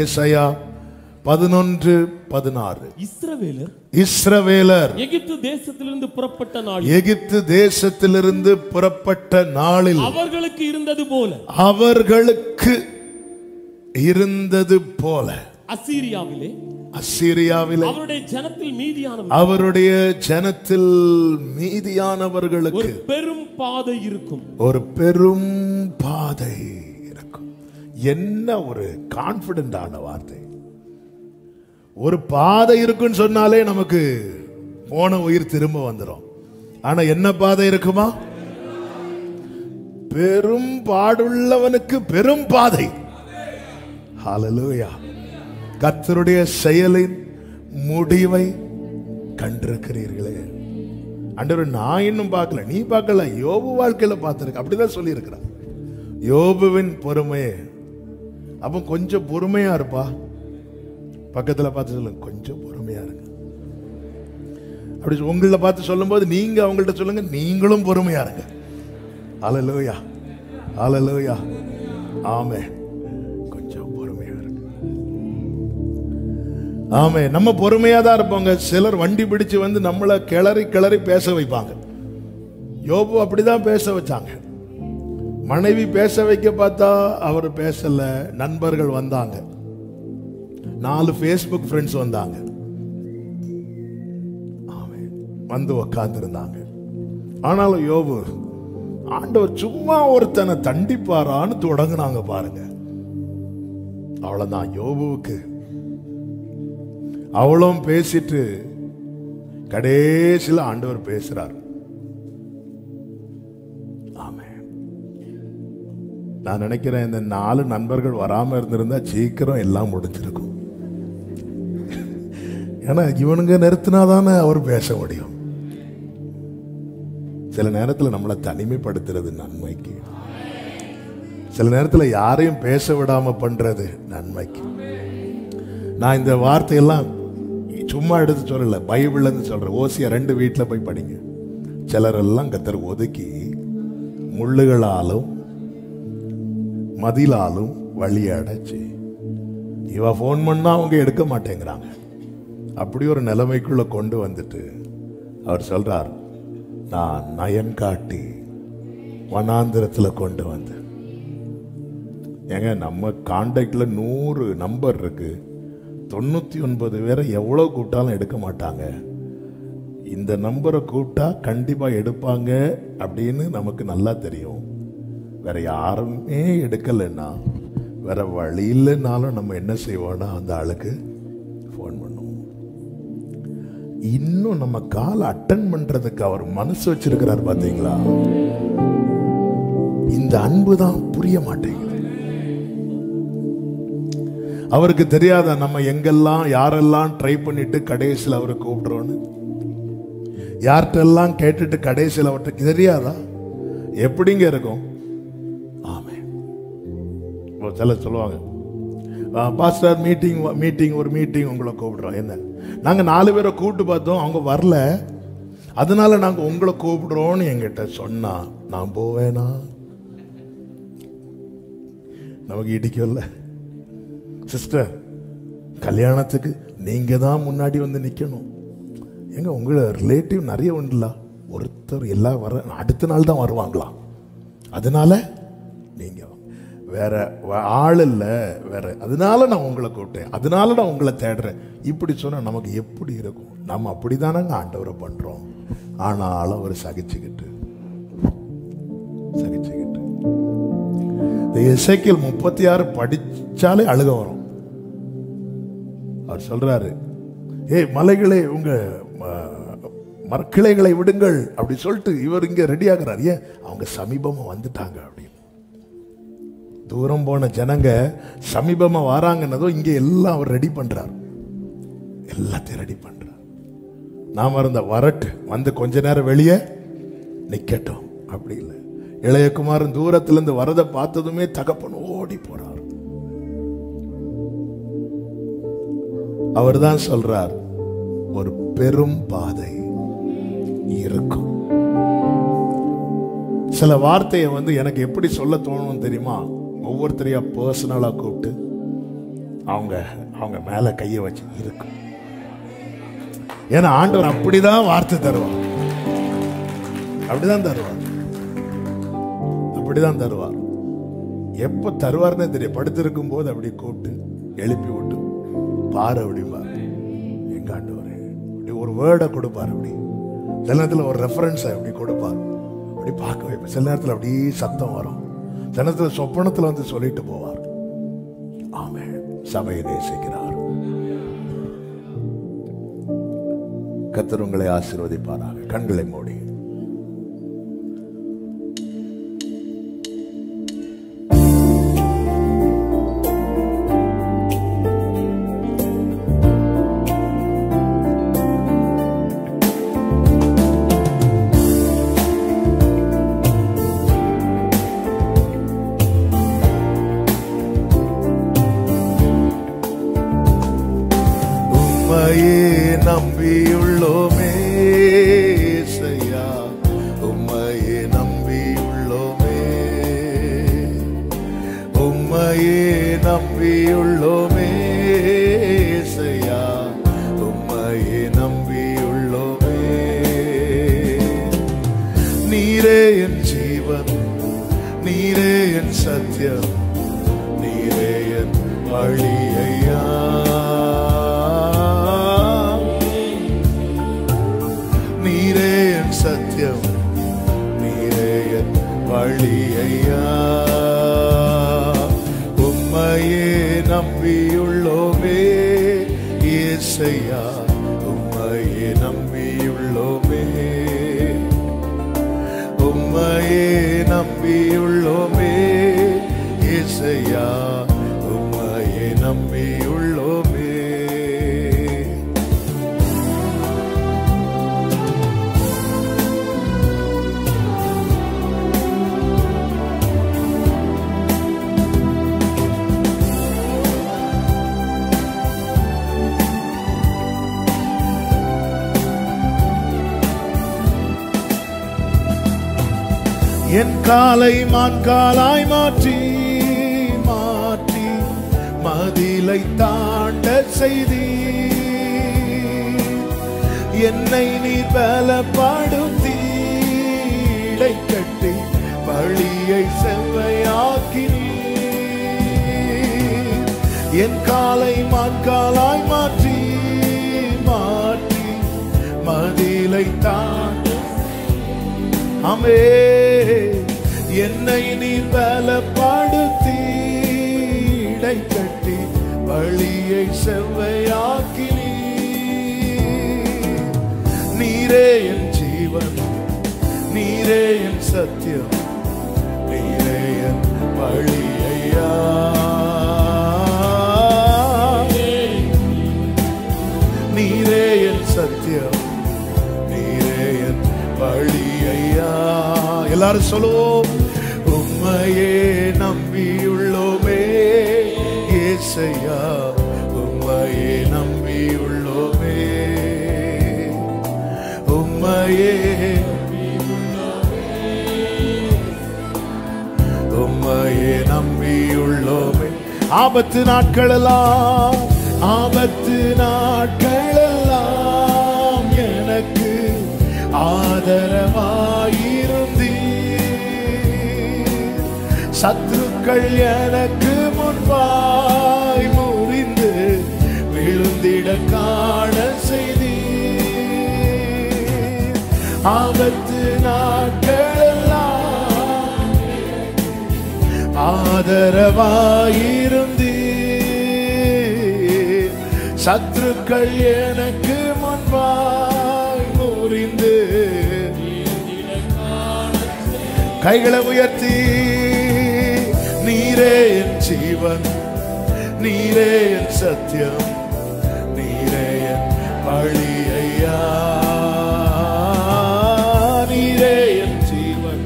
ஏசாயா 11:16. இஸ்ரவேலர் எகிப்து தேசத்திலிருந்து புறப்பட்ட நாளில் அவர்களுக்கு இருந்தது போல அசீரியாவிலே அவருடைய ஜனத்தில் மீதியானவர்களுக்கு ஒரு பெரும் பாதை இருக்கும். என்ன ஒரு கான்பிடென்டான வார்த்தை! ஒரு பாதை இருக்குன்னு சொன்னாலே நமக்கு போன உயிர் திரும்ப வந்துடும். ஆனா என்ன பாதை இருக்குமா? பெரும் பாடுள்ளவனுக்கு பெரும் பாதை. ஹல்லேலூயா! கர்த்தருடைய செயலின் முடிவை கண்டிருக்கிறீர்களே. ஆண்டவர், நான் இன்னும் பார்க்கல, நீ பார்க்கல, யோபு வாழ்க்கையில பார்த்திருக்க. அப்படிதான் சொல்லி இருக்கிறார். யோபுவின் பொறுமையே. அப்ப கொஞ்சம் பொறுமையா இருப்பா. பக்கத்துல பார்த்து சொல்லுங்க, கொஞ்சம் பொறுமையா இருங்க. அப்படி உங்களை பார்த்து சொல்லும் போது நீங்க அவங்கள்ட்ட சொல்லுங்க, நீங்களும் பொறுமையா இருங்க. ஹல்லேலூயா, ஹல்லேலூயா, ஆமென். கொஞ்சம் பொறுமையா இருங்க. ஆமென். நம்ம பொறுமையா தான் இருப்போங்க. சிலர் வண்டி பிடிச்சு வந்து நம்மளை கிளறி கிளறி பேச வைப்பாங்க. யோபு அப்படிதான் பேச வச்சாங்க. மனைவி பேச வைக்க பார்த்தா அவர் பேசல. நண்பர்கள் வந்தாங்க, 4 Facebook ஃப்ரெண்ட்ஸ் வந்தாங்க, வந்து உட்கார்ந்து இருந்தாங்க. ஆனாலும் யோபு, ஆண்டவர் சும்மா ஒருத்தனை தண்டிப்பாரான்னு தொடங்கினாங்க பாருங்க. அவ்வளவுதான் யோபுவுக்கு. அவளும் பேசிட்டு கடைசியில் ஆண்டவர் பேசுறார். நான் நினைக்கிறேன் இந்த 4 நண்பர்கள் வராம இருந்திருந்தா சீக்கிரம் எல்லாம் முடிஞ்சிருக்கும். ஏன்னா இவனுங்க நிறுத்தினாதானே அவர் பேச முடியும். சில நேரத்தில் நம்மளை தனிமைப்படுத்துறது நன்மைக்கு, சில நேரத்தில் யாரையும் பேச விடாம பண்றது நன்மைக்கு. நான் இந்த வார்த்தையெல்லாம் சும்மா எடுத்து சொல்லல, பைபிள்ல இருந்து சொல்றேன். ஓசியா 2 வீட்டில் போய் படிங்க. சிலரெல்லாம் கர்த்தர் ஒதுக்கி முள்ளுகளாலும் மதிலாலும் வழி அடைச்சு, இவ போன் பண்ணா அவங்க எடுக்க மாட்டேங்கிறாங்க. அப்படி ஒரு நிலைமைக்குள்ள கொண்டு வந்துட்டு அவர் சொல்றார், நான் நயன் காட்டி வனாந்திரத்தில் கொண்டு வந்து. ஏங்க, நம்ம கான்டாக்ட்ல 100 நம்பர் இருக்கு, 99 பேரை எவ்வளவு கூப்பிட்டாலும் எடுக்க மாட்டாங்க. இந்த நம்பரை கூப்பிட்டா கண்டிப்பா எடுப்பாங்க அப்படின்னு நமக்கு நல்லா தெரியும். வேற யாருமே எடுக்கலைன்னா, வேற வழி இல்லைன்னாலும் நம்ம என்ன செய்வோம்னா அந்த ஆளுக்கு போன் பண்ணுவோம். இன்னும் நம்ம கால் அட்டன் பண்றதுக்கு அவர் மனசு வச்சிருக்கிறார். பாத்தீங்களா? இந்த அன்பு தான் புரிய மாட்டேங்குது. அவருக்கு தெரியாதா நம்ம எங்கெல்லாம் யாரெல்லாம் ட்ரை பண்ணிட்டு கடைசியில் அவரை கூப்பிடுறோன்னு? யார்கிட்டெல்லாம் கேட்டுட்டு கடைசியில் அவர்கிட்ட தெரியாதா? எப்படிங்க இருக்கும்? சில சொல்லுவாங்க, பாஸ்டர் ஒரு மீட்டிங் உங்களை கூப்பிடுறோம். என்ன, நாங்க 4 பேரை கூப்பிட்டு பார்த்தோம், அவங்க வரல, அதனால நாங்க உங்களை கூப்பிடுறோம்னு என்கிட்ட சொன்னா நான் போவேனா? நமக்கு இடிக்கல. சிஸ்டர், கல்யாணத்துக்கு நீங்க தான் முன்னாடி வந்து நிக்கணும். எங்க உங்களை ரிலேட்டிவ் நிறைய உண்டுல, ஒருத்தர் எல்லாம் வர அடுத்த நாள் தான் வருவாங்களா, அதனால நீங்க வேற ஆள் இல்ல வேற, அதனால நான் உங்களை கூப்பிட்டேன், அதனால நான் உங்களை தேடுறேன். இப்படி சொன்னா நமக்கு எப்படி இருக்கும்? நம்ம அப்படிதானங்க ஆண்டவரை பண்றோம். ஆனாலும் அவர் சகிச்சுக்கிட்டு எசேக்கியேல் 36 படிச்சாலே அழுக வரும். அவர் சொல்றாரு, ஏய் மலைகளே, உங்க மரக்கிளைகளை விடுங்கள் அப்படி சொல்லிட்டு இவர் இங்க ரெடி ஆகிறார். ஏன்? அவங்க சமீபமா வந்துட்டாங்க அப்படின்னு. தூரம் போன ஜனங்க சமீபமா வராங்கன்னதும் இங்க எல்லாம் அவர் ரெடி பண்றார், எல்லாத்தையும் ரெடி பண்றார். நாம இருந்த வரட்டு வந்து கொஞ்ச நேரம் வெளியே நிக்கட்டும், அப்படி இல்லை. இளையகுமாரன் தூரத்திலிருந்து வரதை பார்த்ததுமே தகப்பன் ஓடி போறார். அவர் தான் சொல்றார், ஒரு பெரும் பாதை இருக்கும். சில வார்த்தையை எனக்கு எப்படி சொல்ல தோணும் தெரியுமா? ஒவ்வொருத்தரையா பர்சனலா கூப்பிட்டு அவங்க மேல கையை வச்சு இருக்கும். ஏன்னா ஆண்டவர் அப்படிதான் வார்த்தை தருவார், அப்படிதான் தருவார், அப்படிதான் தருவார். எப்ப தருவார்னே தெரியும். படுத்திருக்கும் போது அப்படி கூப்பிட்டு எழுப்பி விட்டு பாரு அப்படிப்பார். எங்க ஆண்டவரே அப்படி ஒரு வேர்டை கொடுப்பார். அப்படி சில நேரத்தில் ஒரு ரெஃபரன்ஸை அப்படி கொடுப்பார். அப்படி பார்க்க வைப்பார். சில நேரத்தில் அப்படி சத்தம் வரும். சில நேரத்தில் சொப்பனத்தில் வந்து சொல்லிட்டு போவார். ஆமென். சபையை நேசிக்கிறார். கர்த்தர் உங்களை ஆசீர்வதிப்பாராக. கண்களை மூடி நம்பியுள்ளோமே ஏசையா, உம்மையே நம்பியுள்ளோமே, உம்மையே நம்பியுள்ளோமே ஏசையா, உம்மையே நம்பியுள்ளோமே. நீரே என் ஜீவன், நீரே என் சத்தியம், நீரே என் வழி ஐயா. சத்தியம் நீரே என் வழி ஐயா. உம்மையே நம்பியுள்ளோமே ஏசையா, உம்மையே நம்பியுள்ளோமே, உம்மையே நம்பியுள்ளோமே ஏசையா, உம்மையே நம்பியுள்ளோமே. என் காலை மான்காலாய் மாற்றி மாற்றி மதிலை தாண்ட செய்தி, என்னை நீர் பலப்படுத்தி இடை கட்டி வழியை செவ்வையாக்கினீர். என் காலை மான்காலாய் மாற்றி மாற்றி மதிலை தாண்ட அமே, என்னை நீ பலப்படுத்தி இடை கட்டி வழியை செவ்வையாக்கினீர். நீரே என் ஜீவன், நீரே என் சத்தியம், நீரே என் வழி ஐயா. நீரே என் சத்தியம், நீரே என் வழி ஐயா. எல்லாரும் சொல்லுவோம். உம்மையே நம்பியுள்ளோமே ஏசையா, உம்மையே நம்பியுள்ளோமே, உம்மையே உம்மையே நம்பியுள்ளோமே. ஆபத்து நாட்களெல்லாம், ஆபத்து நாட்களெல்லாம் எனக்கு ஆதரவாயிருந்தீர். சத்துருக்கள் எனக்கு முன்பாய் முறிந்து விழுந்திட காண செய்தீர். ஆபத்து நாட்களெல்லாம் ஆதரவாயிருந்தீர். சத்துருக்கள் எனக்கு முன்பாய் முறிந்து, கைகளை உயர்த்தி, நீரே என் ஜீவன், நீரே என் சத்தியம், நீரே என் வழி ஐயா. நீரே என் ஜீவன்,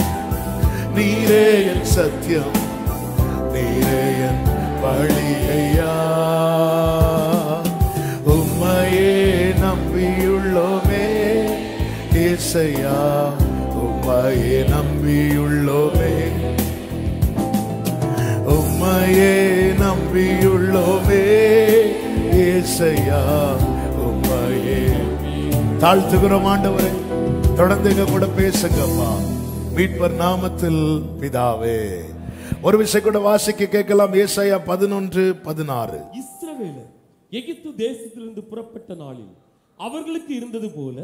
நீரே என் சத்தியம், நீரே என் வழி ஐயா. உம்மையே நம்பியுள்ளோமே ஏசையா, உம்மையே நம்பியுள்ளோமே, உம்மையே நம்பியுள்ளோமே ஏசையா உம்மையே தாழ்த்துகிறோம் ஆண்டவரே. தொடர்ந்து எங்க கூட பேசுங்கப்பா, மீட்பர் நாமத்தில் பிதாவே. ஒரு விஷயம் கூட வாசிக்க கேட்கலாம். ஏசாயா 11:16. இஸ்ரவேலர் எகிப்து தேசத்திலிருந்து புறப்பட்ட நாளில் அவர்களுக்கு இருந்தது போல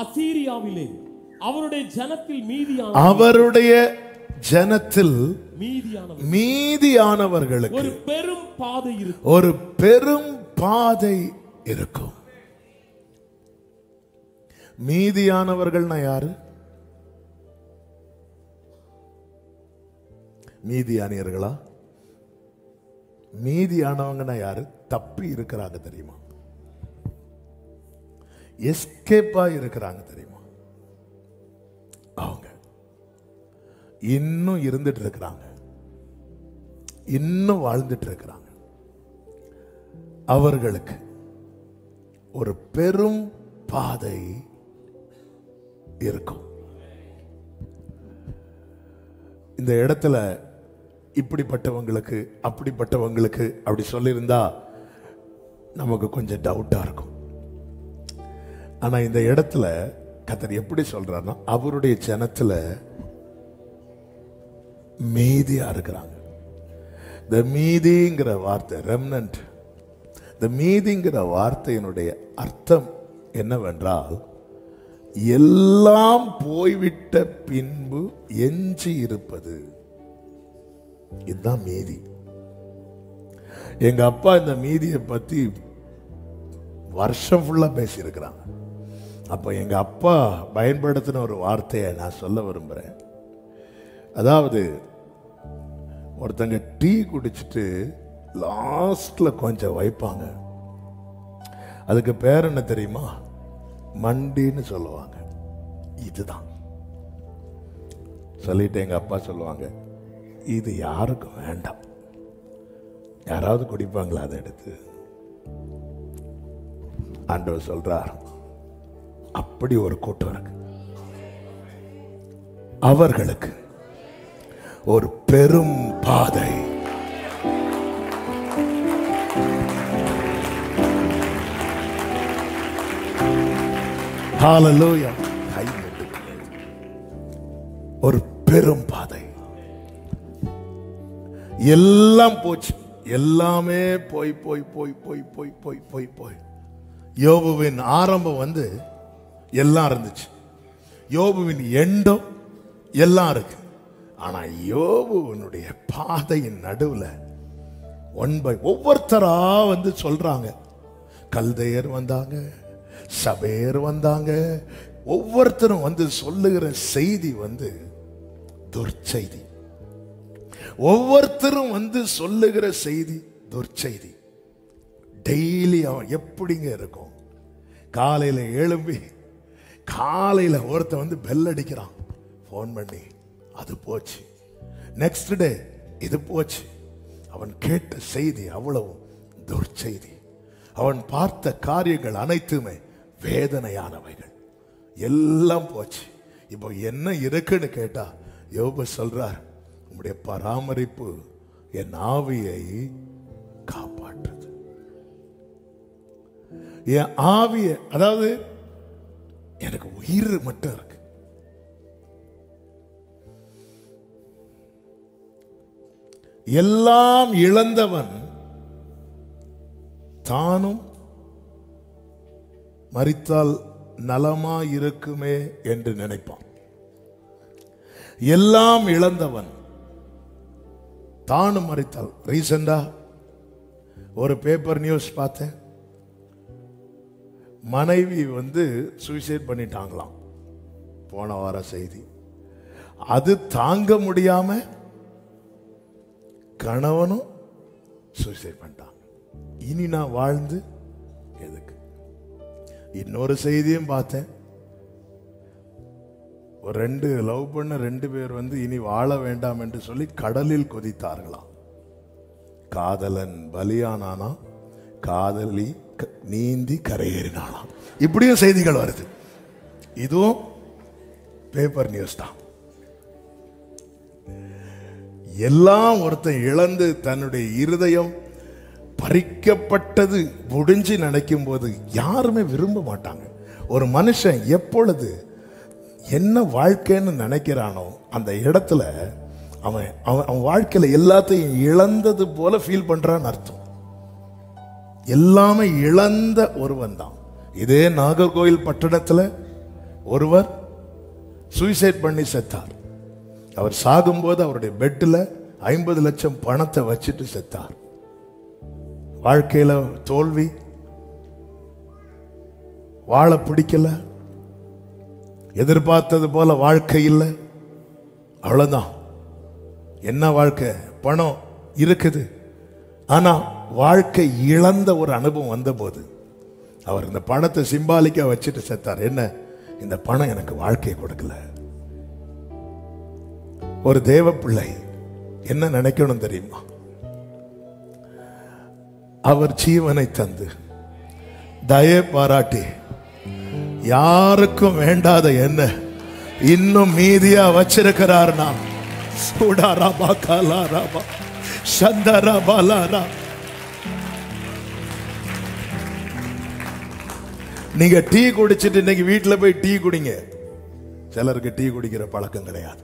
அசீரியாவிலே அவருடைய ஜனத்தில் மீதியானவர்களுக்கு ஒரு பெரும் பாதை இருக்கும். ஒரு பெரும் பாதை இருக்கும். மீதியானவர்கள்னா யாரு? மீதியானியர்களா? மீதியானவங்கன்னா யாரு? தப்பி இருக்கிறாங்க தெரியுமா? எஸ்கேப்பா இருக்கிறாங்க தெரியுமா? அவங்க இன்னும் இருந்துட்டு இருக்கிறாங்க, இன்னும் வாழ்ந்துட்டு இருக்கிறாங்க. அவர்களுக்கு ஒரு பெரும் பாதை இருக்கும். இந்த இடத்துல இப்படிப்பட்டவங்களுக்கு அப்படிப்பட்டவங்களுக்கு அப்படி சொல்லியிருந்தா நமக்கு கொஞ்சம் டவுட்டா இருக்கும். ஆனா இந்த இடத்துல கர்த்தர் எப்படி சொல்றாருன்னா, அவருடைய ஜனத்துல மீதியா இருக்கிறாங்க. இந்த மீதிங்கிற வார்த்தை ரெம்னன்ட். இந்த மீதிங்கிற வார்த்தையினுடைய அர்த்தம் என்னவென்றால், எல்லாம் போய்விட்ட பின்பு எஞ்சி இருப்பது. இதுதான் மீதி. எங்க அப்பா இந்த மீதியை பத்தி வருஷம் ஃபுல்லா பேசி இருக்கிறாங்க. அப்ப எங்க அப்பா பயன்படுத்தின ஒரு வார்த்தையை நான் சொல்ல விரும்புறேன். அதாவது, ஒருத்தங்க டீ குடிச்சிட்டு லாஸ்ட்ல கொஞ்சம் வைப்பாங்க. அதுக்கு பேர் என்ன தெரியுமா? மண்டின்னு சொல்லுவாங்க. இதுதான் சொல்லிட்டு எங்க அப்பா சொல்லுவாங்க, இது யாருக்கும் வேண்டாம். யாராவது குடிப்பாங்களா அதை எடுத்து? ஆண்டவர் சொல்றார், அப்படி ஒரு கூட்டம் இருக்கு. அவர்களுக்கு ஒரு பெரும் பாதை. ஹalleluya. ஒரு பெரும் பாதை. எல்லாம் போச்சு, எல்லாமே போய் போய் போய் போய் போய் போய் போய் போய். யோபுவின் ஆரம்பம் வந்து எல்லாம் இருந்துச்சு, யோபுவின் எண்டம் எல்லாம் இருக்கு. ஆனா யோபுவினுடைய பாதையின் நடுவுல ஒவ்வொருத்தரா வந்து சொல்றாங்க. கல்தையர் வந்தாங்க, சபேர் வந்தாங்க. ஒவ்வொருத்தரும் வந்து சொல்லுகிற செய்தி வந்து துர்ச்செய்தி. ஒவ்வொருத்தரும் வந்து சொல்லுகிற செய்தி துர்ச்செய்தி. டெய்லி அவன் எப்படிங்க இருக்கும்? காலையில எழும்பி காலையில ஒருத்தன் வந்து பெல் அடிக்கிறான், போன் பண்ணி, அது போச்சு. நெக்ஸ்ட் டே இது போச்சு. அவன் கேட்ட செய்தி அவ்வளவு துர்ச்செய்தி. அவன் பார்த்த காரியங்கள் அனைத்துமே வேதனையானவைகள். எல்லாம் போச்சு. இப்போ என்ன இருக்குன்னு கேட்டா யோபு சொல்றார், உம்முடைய பராமரிப்பு என் ஆவியை காப்பாற்றுது. என் ஆவிய, அதாவது எனக்கு உயிர் மட்டும் இருக்கு. எல்லாம் இழந்தவன் தானும் மரித்தால் நலமா இருக்குமே என்று நினைப்பான். எல்லாம் இழந்தவன் தானும் மரித்தால். ரீசெண்டா ஒரு பேப்பர் நியூஸ் பார்த்தேன். மனைவி வந்து சூசைட் பண்ணிட்டாங்களாம், போன வார செய்தி. அது தாங்க முடியாம கணவனும் சூசைட் பண்ணிட்டாங்க. இனி நான் வாழ்ந்து எதுக்கு? இன்னொரு செய்தியும் பார்த்தேன். ஒரு லவ் பண்ண 2 பேர் வந்து இனி வாழ வேண்டாம் என்று சொல்லி கடலில் குதித்தார்களாம். காதலன் பலியானானா, காதலி நீந்தி கரையேறினாலாம். இப்படியும் செய்திகள் வருது. இதுவும் பேப்பர் நியூஸ் தான். எல்லாம் ஒருத்தன் இழந்து தன்னுடைய இருதயம் பறிக்கப்பட்டது முடிஞ்சு நினைக்கும் போது யாருமே விரும்ப மாட்டாங்க. ஒரு மனுஷன் எப்பொழுது என்ன வாழ்க்கைன்னு நினைக்கிறானோ அந்த இடத்துல அவன் அவன் வாழ்க்கையில எல்லாத்தையும் இழந்தது போல ஃபீல் பண்றான்னு அர்த்தம். எல்லாமே இழந்த ஒருவன் தான். இதே நாகர்கோவில் பட்டணத்துல ஒருவர் சூசைட் பண்ணி செத்தார். அவர் சாகும்போது அவருடைய பெட்டில் 50 லட்சம் பணத்தை வச்சுட்டு செத்தார். வாழ்க்கையில தோல்வி, வாழ பிடிக்கல, எதிர்பார்த்தது போல வாழ்க்கை இல்லை, அவ்வளவுதான். என்ன வாழ்க்கை? பணம் இருக்குது, ஆனா வாழ்க்கை இழந்த ஒரு அனுபவம் வந்த போது அவர் இந்த பணத்தை சிம்பாலிக்கா வச்சுட்டு செத்தார். என்ன, இந்த பணம் எனக்கு வாழ்க்கையை கொடுக்கல. ஒரு தேவ பிள்ளை என்ன நினைக்கணும் தெரியுமா? அவர் ஜீவனை தந்து தயை பாராட்டி யாருக்கும் வேண்டாத என்ன இன்னும் மீதியா வச்சிருக்கிறார். நான் நீங்க டீ குடிச்சிட்டு இன்னைக்கு வீட்டுல போய் டீ குடிங்க. சிலருக்கு டீ குடிக்கிற பழக்கம் கிடையாது,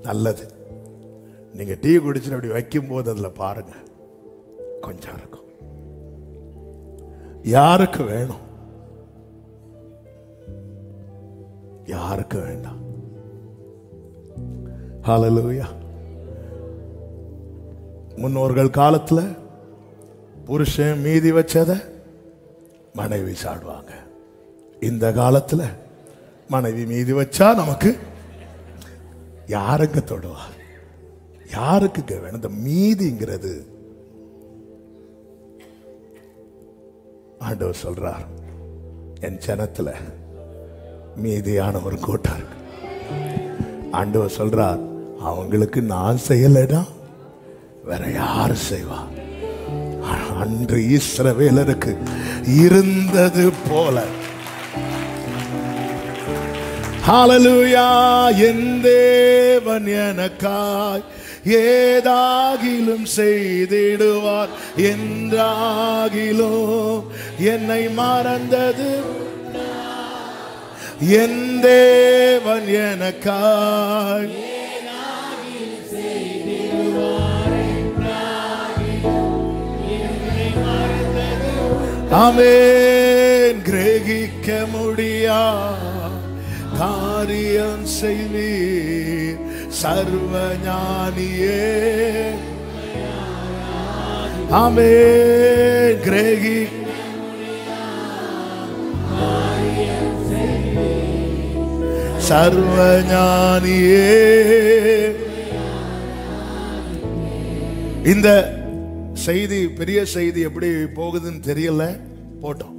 நல்லது. நீங்க டீ குடிச்சிட்டு அப்படி வைக்கும் போது அதுல பாருங்க, கொஞ்சம் இருக்கும். யாருக்கு வேணும்? யாருக்கு வேண்டாம்? ஹல்லேலூயா. முன்னோர்கள் காலத்துல புருஷன் மீதி வச்சத மனைவி சாடுவாங்க. இந்த காலத்துல மனைவி மீதி வச்சா நமக்கு யாருங்க தொடுவா? யாருக்கு வேணும்? இந்த மீதிங்கிறது ஆண்டவர் சொல்றார், என் ஜனத்துல மீதியான ஒரு கூட்டம் இருக்கு. ஆண்டவர் சொல்றார், அவங்களுக்கு நான் செய்யலடா, வேற யாரு செய்வா? அன்று இஸ்ரவேலருக்கு இருந்தது போல. ஹல்லேலூயா. என் தேவன் எனக்காய் ஏதாகிலும் செய்திடுவார் என்றாகிலும் என்னை மறந்தது என் தேவன் எனக்காய். ஆமென். கிரகிக்க முடியா காரியம் செய்வீர் சர்வ ஞானியே. ஆமென். கிரகி சர்வ ஞானியே. இந்த செய்தி, பெரிய செய்தி எப்படி போகுதுன்னு தெரியல, போட்டோம்.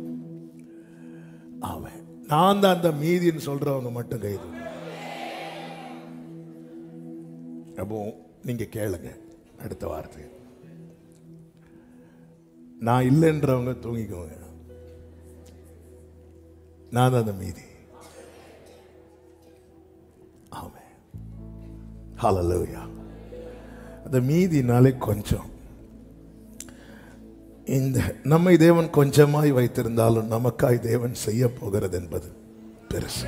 அவன் நான் தான் அந்த மீதின்னு சொல்றவங்க மட்டும் கைது. அப்போ நீங்க கேளுங்க அடுத்த வார்த்தை. நான் இல்லைன்றவங்க தூங்கிக்கோங்க. நான் தான் அந்த மீதி. ஆமென். ஹல்லேலூயா. அந்த மீதினாலே கொஞ்சம். இந்த நம்மை தேவன் கொஞ்சமாய் வைத்திருந்தாலும் நமக்காய் தேவன் செய்ய போகிறது என்பது பெருசு.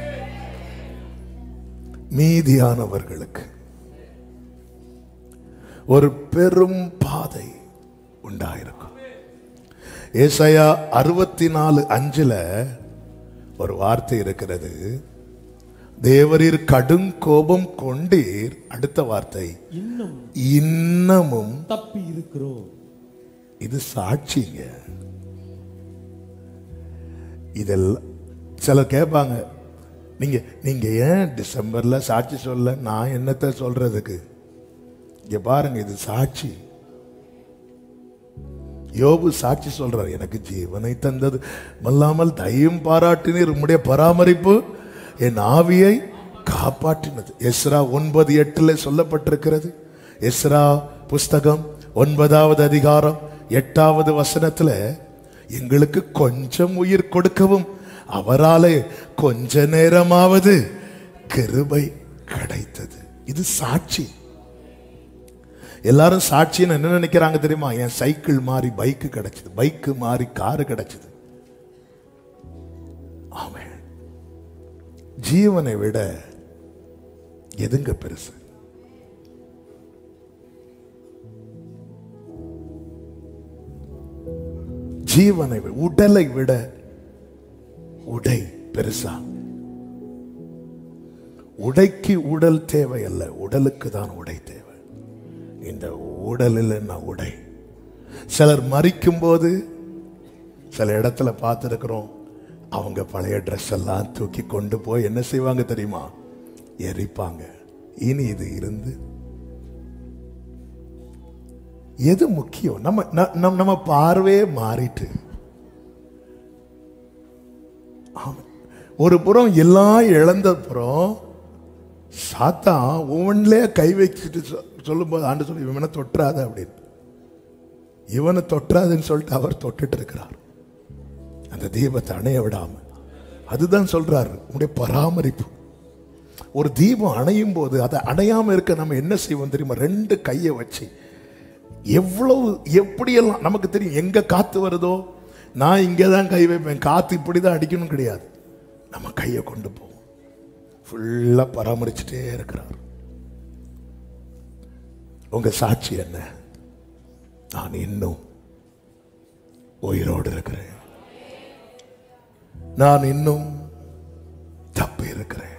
மீதியானவர்களுக்கு ஒரு பெரும் பாதை உண்டாயிருக்கும். ஏசாயா 64:5 ஒரு வார்த்தை இருக்கிறது, தேவரீர் கடும் கோபம் கொண்டீர். அடுத்த வார்த்தை, இன்னமும் தப்பி இருக்கிறோம். இது சாட்சிங்க. இதெல்லாம் சிலர் கேட்பாங்க, நீங்க ஏன் டிசம்பர்ல சாட்சி சொல்ல? நான் என்னத்தை சொல்றதுக்கு? இங்க பாருங்க, இது சாட்சி. யோபு சாட்சி சொல்றார், எனக்கு ஜீவனை தந்தது மல்லாமல் தயவும் பாராட்டினீர், உம்முடைய பராமரிப்பு என் ஆவியை காப்பாற்றினது. எஸ்ரா 9:8 சொல்லப்பட்டிருக்கிறது. எஸ்ரா புஸ்தகம் 9வது அதிகாரம் 8வது வசனத்துல, எங்களுக்கு கொஞ்சம் உயிர் கொடுக்கவும் அவராலே கொஞ்ச நேரமாவது கிருபை கிடைத்தது. இது சாட்சி. எல்லாரும் சாட்சின்னு என்ன நினைக்கிறாங்க தெரியுமா? என் சைக்கிள் மாறி பைக்கு கிடைச்சது, பைக்கு மாறி காரு கிடைச்சது. ஆமென். ஜீவனை விட எதுங்க பெருசு? ஜீவனை உடலை விட உடை பெருசா? உடைக்கு உடல் தேவை அல்ல, உடலுக்கு தான் உடை தேவை. இந்த உடலில் என்ன உடை? சிலர் மரிக்கும் போது சில இடத்துல பார்த்துருக்கிறோம், அவங்க பழைய ட்ரெஸ் எல்லாம் தூக்கி கொண்டு போய் என்ன செய்வாங்க தெரியுமா? எரிப்பாங்க. இனி இது இருந்து எது முக்கியம்? நம்ம பார்வையே மாறிட்டு. ஒரு புறம் எல்லாம் இழந்த புறம் சாத்தான் ஒவ்வொன்றிலே கை வச்சுட்டு சொல்லும் போது ஆண்டு சொல்லி இவனை தொற்றாத அப்படின்னு, இவனை தொற்றாதுன்னு சொல்லிட்டு அவர் தொட்டுட்டு இருக்கிறார். அந்த தீபத்தை அணைய விடாம. அதுதான் சொல்றாரு உங்களுடைய பராமரிப்பு. ஒரு தீபம் அணையும் போது அதை அணையாம இருக்க நம்ம என்ன செய்வோம் தெரியுமா? 2 கையை வச்சு எவ்வளவு எப்படியெல்லாம் நமக்கு தெரியும். எங்க காத்து வருதோ நான் இங்கே தான் கை வைப்பேன், காத்து இப்படிதான் அடிக்கணும் கிடையாது. நம்ம கையை கொண்டு போவோம். ஃபுல்லா பராமரிச்சுட்டே இருக்கிறார். உங்க சாட்சி என்ன? நான் இன்னும் உயிரோடு இருக்கிறேன், நான் இன்னும் தப்பி இருக்கிறேன்.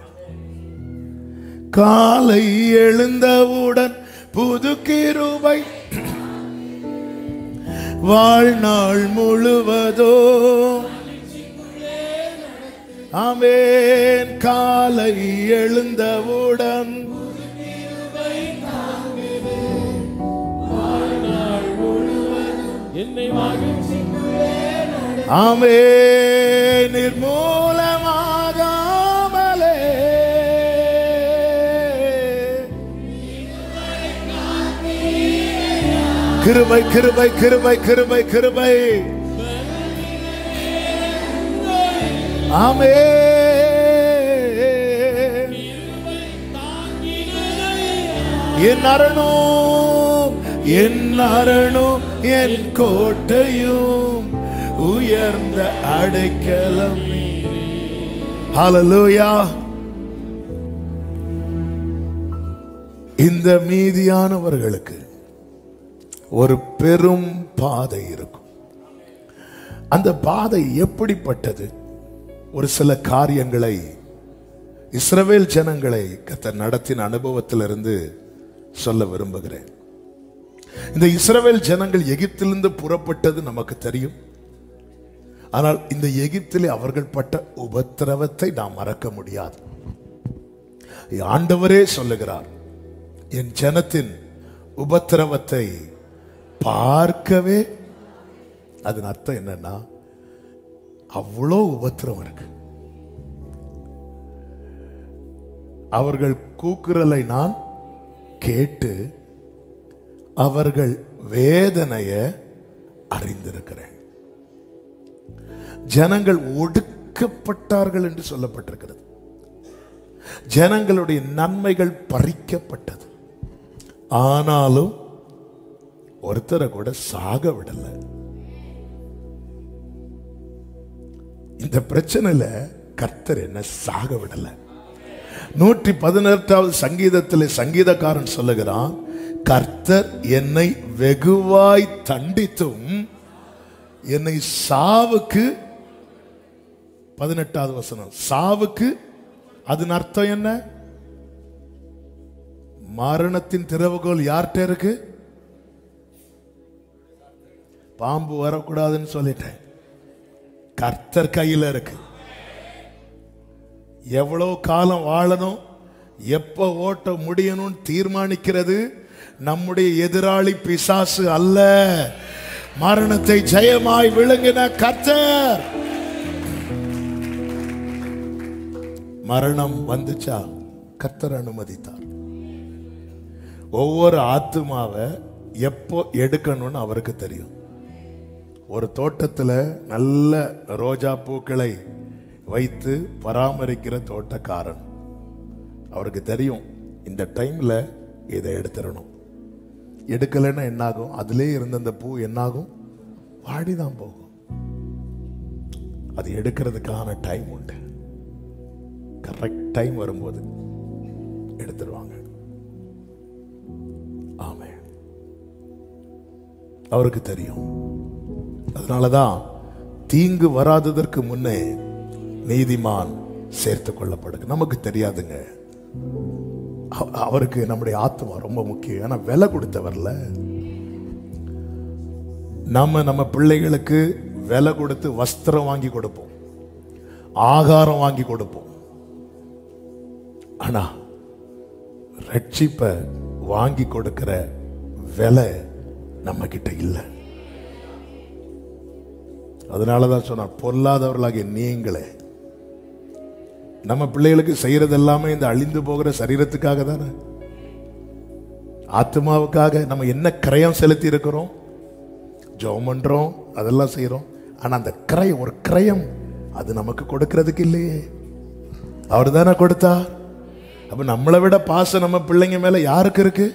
காலை எழுந்தவுடன் புது கிருபை வாழ்நாள் முழுவதோ. ஆமென். காலை எழுந்தவுடன் ஆமென். நிர்மூலமாகாமலே கிருபை கிருபை கிருபை கிருபை கிருபை. ஆமென். என் அரணும் என் அரணும் என் கோட்டையும் உயர்ந்த அடைக்கலம். ஹல்லேலூயா. இந்த மீதியானவர்களுக்கு ஒரு பெரும் பாதை இருக்கும். அந்த பாதை எப்படிப்பட்டது? ஒரு சில காரியங்களை இஸ்ரவேல் ஜனங்களை கர்த்தர் நடத்தின அனுபவத்திலிருந்து சொல்ல விரும்புகிறேன். இந்த இஸ்ரவேல் ஜனங்கள் எகிப்திலிருந்து புறப்பட்டது நமக்கு தெரியும். ஆனால் இந்த எகிப்திலே அவர்கள் பட்ட உபத்திரவத்தை நாம் மறக்க முடியாது. ஆண்டவரே சொல்லுகிறார், என் ஜனத்தின் உபத்திரவத்தை பார்க்கவே. அதன் அர்த்தம் என்னன்னா, அவ்வளோ உபத்திரம் இருக்கு. அவர்கள் கூக்குரலை நான் கேட்டு அவர்கள் வேதனைய அறிந்திருக்கிறேன். ஜனங்கள் ஒடுக்கப்பட்டார்கள் என்று சொல்லப்பட்டிருக்கிறது. ஜனங்களுடைய நன்மைகள் பறிக்கப்பட்டது. ஆனாலும் ஒருத்தரை கூட சாக விடல. இந்த பிரச்சனையில கர்த்தர் என்ன சாக விடல. 118வது சங்கீதத்தில் சங்கீதக்காரன் சொல்லுகிறான், கர்த்தர் என்னை வெகுவாய் தண்டித்தும் என்னை சாவுக்கு, 18வது வசனம், சாவுக்கு. அதன் அர்த்தம் என்ன? மரணத்தின் திறவுகோல் யார்கிட்ட இருக்கு? பாம்பு வரக்கூடாதுன்னு சொல்லிட்டேன், கர்த்தர் கையில் இருக்கு. எவ்வளவு காலம் வாழணும், எப்ப ஓட்ட முடியணும் தீர்மானிக்கிறது நம்முடைய எதிராளி பிசாசு அல்ல, மரணத்தை ஜெயமாய் விழுங்கின கர்த்தர். மரணம் வந்துச்சா கர்த்தர் அனுமதித்தார். ஒவ்வொரு ஆத்துமாவை எப்போ எடுக்கணும்னு அவருக்கு தெரியும். ஒரு தோட்டத்தில் நல்ல ரோஜா பூக்களை வைத்து பராமரிக்கிற தோட்டக்காரன், அவருக்கு தெரியும் இந்த டைம்ல இதை எடுத்துடணும், எடுக்கலைன்னா என்னாகும்? அதிலே இருந்த அந்த பூ என்னாகும்? வாடிதான் போகும். அது எடுக்கிறதுக்கான டைம் உண்டு. கரெக்ட் டைம் வரும்போது எடுத்துருவாங்க. ஆமென். அவருக்கு தெரியும். அதனாலதான் தீங்கு வராததற்கு முன்னே நீதிமான் சேர்த்துக் கொள்ளப்படுது. நமக்கு தெரியாதுங்க. அவருக்கு நம்முடைய ஆத்மா ரொம்ப முக்கியம். ஆனா விலை கொடுத்தவர்ல. நம்ம பிள்ளைகளுக்கு விலை கொடுத்து வஸ்திரம் வாங்கி கொடுப்போம், ஆகாரம் வாங்கி கொடுப்போம். ஆனா ரட்சிப்பை வாங்கி கொடுக்கிற விலை நம்ம கிட்ட இல்லை. அதனாலதான் சொன்னார், பொல்லாதவர்களாகிய நீங்களே. நம்ம பிள்ளைகளுக்கு செய்யறது எல்லாமே இந்த அழிந்து போகிற சரீரத்துக்காக தானே, ஆத்மாவுக்காக. நம்ம என்ன கிரயம் செலுத்தி இருக்கிறோம்? ஜெபம் பண்றோம், அதெல்லாம் செய்யறோம். ஆனா அந்த கிரயம், ஒரு கிரயம் அது நமக்கு கொடுக்கிறதுக்கு இல்லையே. அவர் தானே கொடுத்தா. அப்ப நம்மளை விட பாசம் நம்ம பிள்ளைங்க மேல யாருக்கு இருக்கு?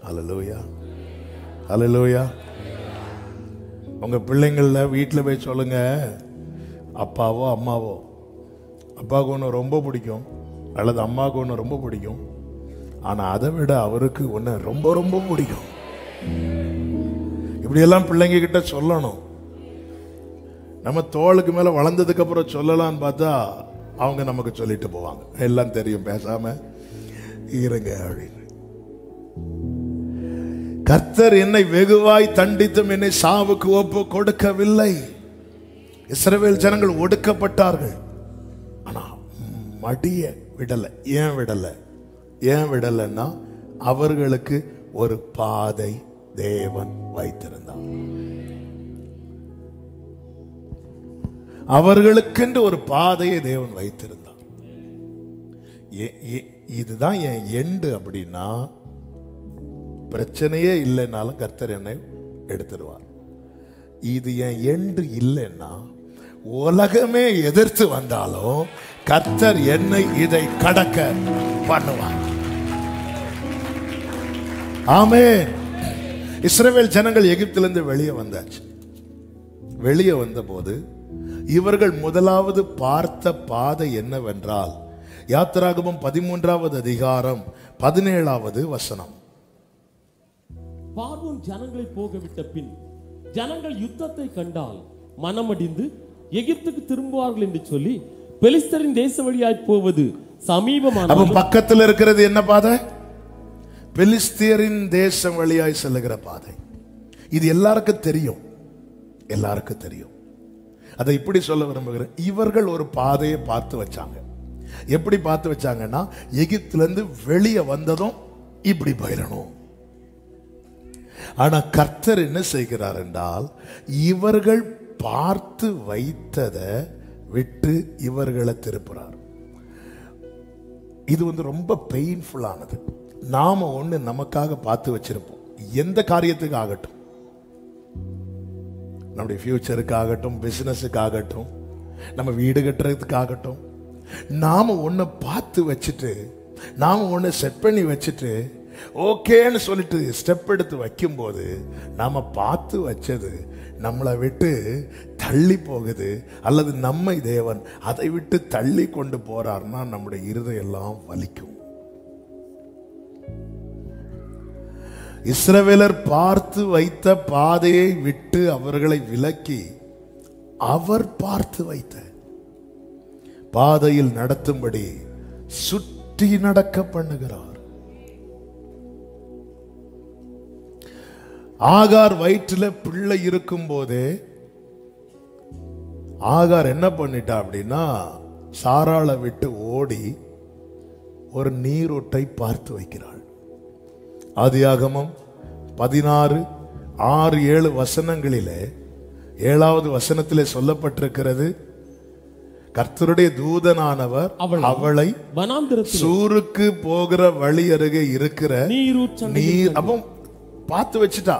ஹல்லேலூயா, ஹல்லேலூயா. உங்க பிள்ளைங்கள வீட்டில் போய் சொல்லுங்க, அப்பாவோ அம்மாவோ, அப்பாவுக்கு ஒன்று ரொம்ப பிடிக்கும் அல்லது அம்மாவுக்கு ஒன்று ரொம்ப பிடிக்கும், ஆனா அதை விட அவருக்கு ஒன்று ரொம்ப ரொம்ப பிடிக்கும். இப்படியெல்லாம் பிள்ளைங்க கிட்ட சொல்லணும். நம்ம தோளுக்கு மேல வளர்ந்ததுக்கு அப்புறம் சொல்லலாம்னு பார்த்தா அவங்க நமக்கு சொல்லிட்டு போவாங்க, எல்லாம் தெரியும், பேசாம இருங்க அப்படின்னு. கர்த்தர் என்னை வெகுவாய் தண்டித்தும் என்னை சாவுக்கு ஒப்பு கொடுக்கவில்லை. இஸ்ரவேல் ஜனங்கள் ஒடுக்கப்பட்டார்கள், ஆனா மடிய விடல. ஏன் விடல? ஏன் விடலன்னா அவர்களுக்கு ஒரு பாதை தேவன் வைத்திருந்தார். அவர்களுக்கென்று ஒரு பாதையை தேவன் வைத்திருந்தார். இதுதான் என் எண்டு அப்படின்னா பிரச்சனையே இல்லைன்னாலும் கர்த்தர் என்னை எடுத்துருவார். இது என் எண்டு இல்லைன்னா உலகமே எதிர்த்து வந்தாலும் கர்த்தர் என்னை இதை கடக்க பண்ணுவார். ஆமென். இஸ்ரவேல் ஜனங்கள் எகிப்திலிருந்து வெளியே வந்தாச்சு. வெளியே வந்த போது இவர்கள் முதலாவது பார்த்த பாதை என்னவென்றால், யாத்திராகமம் 13வது அதிகாரம் 17வது வசனம். பார்வோன் ஜனங்களை போக விட்ட பின் ஜனங்கள் யுத்தத்தை கண்டால் மனமடிந்து எகிப்துக்கு திரும்புவார்கள் என்று சொல்லி பெலிஸ்தரின் தேச வழியாய் போவது சமீபமான. பக்கத்தில் இருக்கிறது என்ன பாதை? பெலிஸ்தியரின் தேசம் வழியாய் செல்லுகிற பாதை. இது எல்லாருக்கும் தெரியும், எல்லாருக்கும் தெரியும். அதை இப்படி சொல்ல விரும்புகிறேன். இவர்கள் ஒரு பாதையை பார்த்து வச்சாங்க. எப்படி பார்த்து வச்சாங்கன்னா, எகிப்திலிருந்து வெளியே வந்ததும் இப்படி போயிடணும். ஆனா கர்த்தர் என்ன செய்கிறார் என்றால், இவர்கள் பார்த்து வைத்ததை விட்டு இவர்களை திருப்புறார். இது ரொம்ப பெயின்ஃபுல்லானது. நாம ஒண்ணு நமக்காக பார்த்து வச்சிருப்போம், எந்த காரியத்துக்கு ஆகட்டும், நம்முடைய ஃபியூச்சருக்கு ஆகட்டும், பிசினஸுக்கு ஆகட்டும், நம்ம வீடு கட்டுறதுக்கு ஆகட்டும், நாம ஒண்ணு பார்த்து வச்சுட்டு, நாம ஒண்ணு செட் பண்ணி வச்சுட்டு ஓகேன்னு சொல்லிட்டு ஸ்டெப் எடுத்து வைக்கும் போது நாம பார்த்து வச்சது நம்மளை விட்டு தள்ளி போகுது, அல்லது நம்மை தேவன் அதை விட்டு தள்ளி கொண்டு போறார்னா நம்முடைய இருதயம் எல்லாம் வலிக்கும். இஸ்ரவேலர் பார்த்து வைத்த பாதையை விட்டு அவர்களை விலக்கி அவர் பார்த்து வைத்த பாதையில் நடத்தும்படி சுற்றி நடக்க பண்ணுகிறார். ஆகார் வயிற்றுல பிள்ளை இருக்கும் போதே ஆகார் என்ன பண்ணிட்டா அப்படின்னா, சாராளை விட்டு ஓடி ஒரு நீரூட்டை பார்த்து வைக்கிறாள். ஆதியாகமம் 16:6-7 வசனங்களிலே 7வது வசனத்திலே சொல்லப்பட்டிருக்கிறது, கர்த்தருடைய தூதனானவர் அவளை சூருக்கு போகிற வழி அருகே இருக்கிற நீர் அப்போ பார்த்து வச்சுட்டா.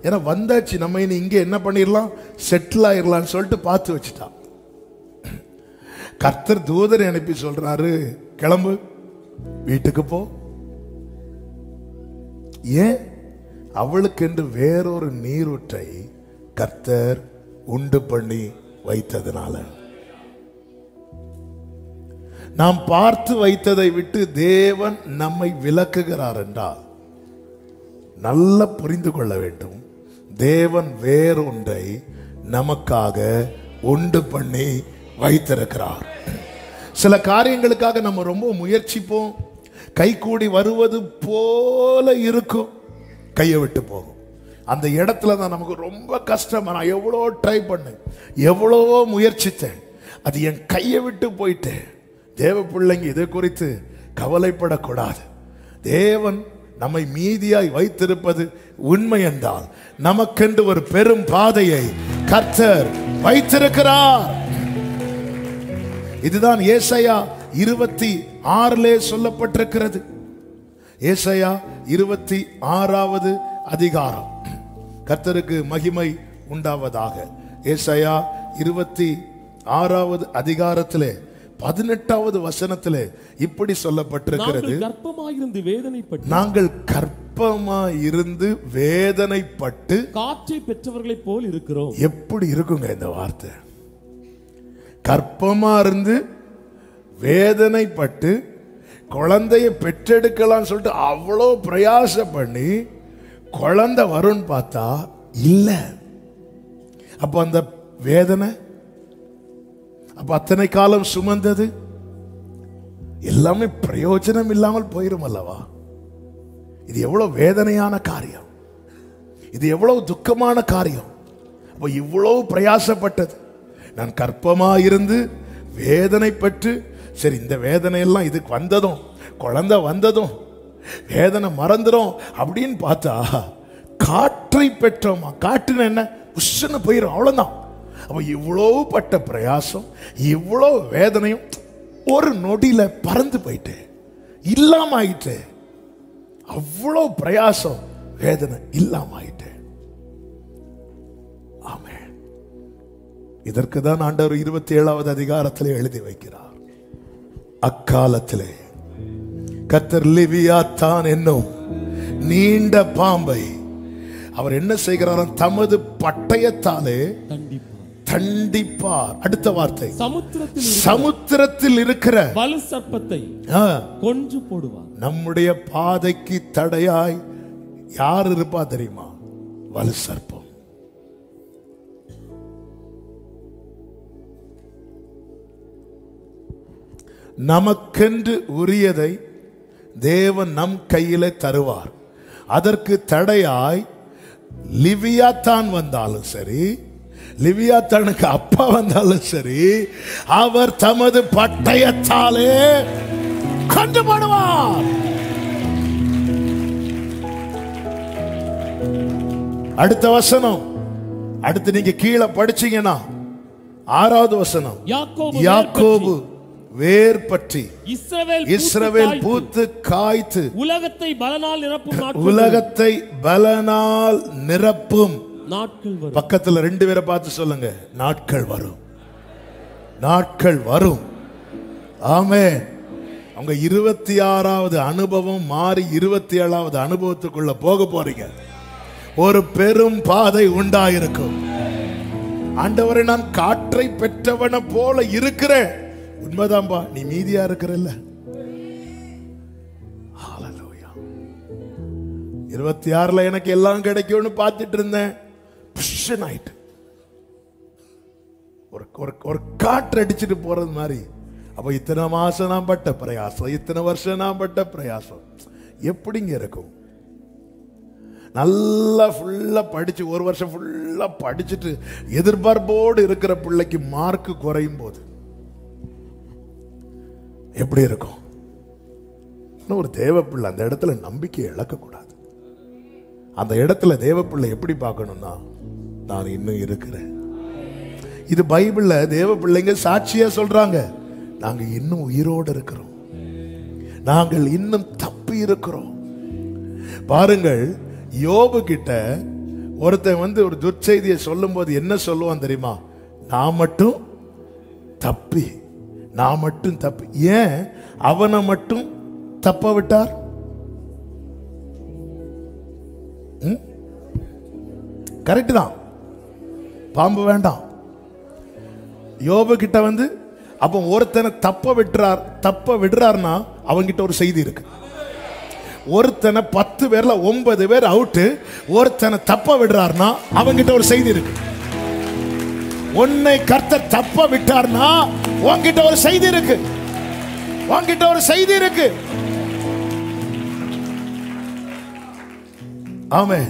ஏன்னா வந்தாச்சு, நம்ம இனி இங்க என்ன பண்ணிடலாம், செட்டில் ஆயிரலாம்னு சொல்லிட்டு பார்த்து வச்சுட்டா. கர்த்தர் தூதரை அனுப்பி சொல்றாரு, கிளம்பு, வீட்டுக்கு போ, ஏன்? அவளுக்கென்று வேறொரு நீரூற்றை கர்த்தர் உண்டு பண்ணி வைத்ததுனால. நாம் பார்த்து வைத்ததை விட்டு தேவன் நம்மை விலக்குகிறார் என்றால் நல்ல புரிந்து கொள்ள வேண்டும். தேவன் வேறொன்றை நமக்காக உண்டு பண்ணி வைத்திருக்கிறார். சில காரியங்களுக்காக நம்ம ரொம்ப முயற்சிப்போம், கைகூடி வருவது போல இருக்கும், கையை விட்டு போகும். அந்த இடத்துல தான் நமக்கு ரொம்ப கஷ்டம். நான் எவ்வளோ ட்ரை பண்ணேன், எவ்வளவோ முயற்சித்தேன், அது என் கையை விட்டு போயிட்டேன். தேவ பிள்ளைங்க இதை குறித்து கவலைப்படக்கூடாது. தேவன் நம்மை மீதியாய் வைத்திருப்பது உண்மை என்றால் நமக்கென்று ஒரு பெரும் பாதையை கர்த்தர் வைத்திருக்கிறார். இதுதான் ஏசாயா 26 சொல்லப்பட்டிருக்கிறது. ஏசாயா 26 அதிகாரம். கர்த்தருக்கு மகிமை உண்டாவதாக. ஏசாயா 26 அதிகாரத்திலே 18வது வசனத்திலே இப்படி சொல்லப்பட்டிருக்கிறது. நாங்கள் கர்ப்பமாயிருந்து வேதனைப்பட்டு காற்றை பெற்றவர்களை போல் இருக்கிறோம். எப்படி இருக்குங்க இந்த வார்த்தை? கர்ப்பமா இருந்து வேதனைப்பட்டு குழந்தைய பெற்றெடுக்கலாம் சொல்லிட்டு அவ்வளோ பிரயாசம் பண்ணி குழந்தை வரும்னு பார்த்தா இல்ல. அப்ப அந்த வேதனை, அப்ப அத்தனை காலம் சுமந்தது எல்லாமே பிரயோஜனம் இல்லாமல் போயிரும் அல்லவா? இது எவ்வளவு வேதனையான காரியம், இது எவ்வளவு துக்கமான காரியம். அப்ப இவ்வளவு பிரயாசப்பட்டது, நான் கர்ப்பமா இருந்து வேதனை பெற்று, சரி இந்த வேதனை எல்லாம் இதுக்கு வந்ததும் குழந்தை வந்ததும் வேதனை மறந்துடும் அப்படின்னு பார்த்தா காற்றை பெற்றோமா? காற்றுன்னு என்ன? உஷ்ணு போயிடும், அவ்வளவுதான். அப்ப இவ்வளவு பட்ட பிரயாசம், இவ்வளவு வேதனையும் ஒரு நொடியில பறந்து போயிட்டு இல்லாம ஆயிட்டு. அவ்வளவு பிரயாசம் வேதனை இல்லாம ஆயிட்டு. ஆமென். இதற்கு தான் ஆண்டவர் 27வது அதிகாரத்திலே எழுதி வைக்கிறார். அக்காலத்திலே கர்த்தர் லிவியாத்தான் என்னும் நீண்ட பாம்பை அவர் என்ன செய்கிறார்? தமது பட்டயத்தாலே தண்டிப்பார். அடுத்த வார்த்தை, சமுத்திரத்தில் இருக்கிற வலு சர்ப்பத்தை கொன்று போடுவார். நம்முடைய பாதைக்கு தடையாய் யார் இருப்பா தெரியுமா? வலு சர்ப்பம். நமக்கென்று உரியதை தேவன் நம் கையிலே தருவார். அதற்கு தடையாய் லிவியாத்தான் வந்தாலும் சரி, லிவியாத்தானுக்கு அப்பா வந்தாலும் சரி, அவர் தமது பட்டயத்தாலே கொண்டு போடுவார். அடுத்த வசனம், அடுத்து நீங்க கீழே படிச்சீங்கன்னா 6வது வசனம், யாக்கோபு வேர் பற்றி இஸ்ரவேல் பூத்து காய்த்து உலகத்தை பலனால் நிரப்பும் நாட்கள் வரும். பக்கத்துல 2 பேரை பார்த்து சொல்லுங்க, நாட்கள் வரும், நாட்கள் வரும். ஆமென். அவங்க 26வது அனுபவம் மாறி 27வது அனுபவத்துக்குள்ள போக போறீங்க. ஒரு பெரும் பாதை உண்டாயிருக்கும். ஆண்டவரை நான் காற்றை பெற்றவன போல இருக்கிறேன். உண்மைதான்பா, நீ மீதியா இருக்கிறல்ல. 26ல எனக்கு எல்லாம் கிடைக்கும்னு பார்த்துட்டு இருந்தேன். ஒரு காற்று அடிச்சுட்டு போறது மாதிரி. அப்ப இத்தனை மாசம் நான் பட்ட பிரயாசம், இத்தனை வருஷம் நான் பட்ட பிரயாசம் எப்படிங்க இருக்கும்? நல்லா ஃபுல்லா படிச்சு, ஒரு வருஷம் ஃபுல்லா படிச்சுட்டு எதிர்பார்ப்போடு இருக்கிற பிள்ளைக்கு மார்க் குறையும் போது எப்படி இருக்கும்? ஒரு தேவ பிள்ளை அந்த இடத்துல நம்பிக்கையை இழக்க கூடாது. அந்த இடத்துல தேவ பிள்ளை எப்படி பார்க்கணும்னா, நான் இன்னும் இருக்கிறேன். இது பைபிள்ல தேவ பிள்ளைங்க சாட்சியா சொல்றாங்க, நாங்க இன்னும் உயிரோடு இருக்கிறோம், நாங்கள் இன்னும் தப்பி இருக்கிறோம். பாருங்கள், யோபு கிட்ட ஒருத்தன் ஒரு துர்ச்செய்தியை சொல்லும் போது என்ன சொல்லுவான் தெரியுமா? நான் மட்டும் தப்பி, நான் மட்டும் தப்பி. ஏன் அவனை மட்டும் தப்ப விட்டார்? கரெக்ட் தான், பாம்பு வேண்டாம். யோபு கிட்ட வந்து அப்போ ஒருத்தனை தப்ப விடுறார்னா அவங்கிட்ட ஒரு செய்தி இருக்கு. ஒருத்தனை 10 பேர்ல 9 பேர் அவுட்டு, ஒருத்தனை தப்ப விடுறார்னா அவங்கிட்ட ஒரு செய்தி இருக்கு. உன்னை கர்த்தர் தப்ப விட்டார்னா உன்கிட்ட ஒரு செய்தி இருக்கு, உன்கிட்ட ஒரு செய்தி இருக்கு. ஆமென்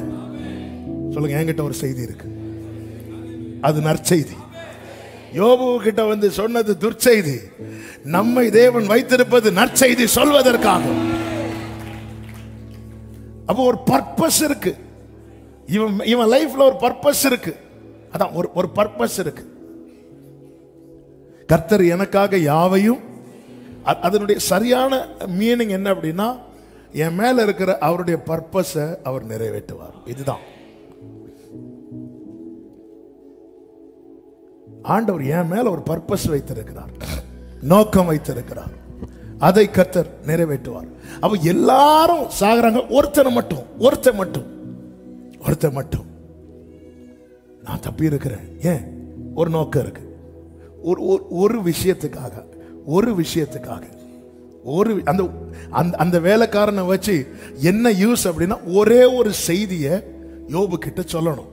சொல்லுங்க. என்கிட்ட ஒரு செய்தி இருக்கு, அது நற்செய்தி. யோபு கிட்ட வந்து சொன்னது துர்ச்செய்தி, நம்மை தேவன் வைத்திருப்பது நற்செய்தி சொல்வதற்காக. அப்போ ஒரு பர்பஸ் இருக்கு, இவன் லைஃப்ல ஒரு பர்பஸ் இருக்கு. அதான் ஒரு பர்பஸ் இருக்கு. கர்த்தர் எனக்காக யாவையும், அதனுடைய சரியான மீனிங் என்ன அப்படின்னா, என் மேல இருக்கிற அவருடைய பர்பஸை அவர் நிறைவேற்றுவார். இதுதான் ஆண்டவர் என் மேல ஒரு பர்பஸ் வைத்திருக்கிறார், நோக்கம் வைத்திருக்கிறார். அதை கர்த்தர் நிறைவேற்றுவார். அப்ப எல்லாரும் சாகுறாங்க, ஒருத்தன் மட்டும் நான் தப்பி இருக்கிறேன். ஏன்? ஒரு நோக்கம் இருக்கு. ஒரு விஷயத்துக்காக அந்த வேலைக்காரனை வச்சு என்ன யூஸ் அப்படின்னா, ஒரே ஒரு செய்தியை யோபு கிட்ட சொல்லணும்,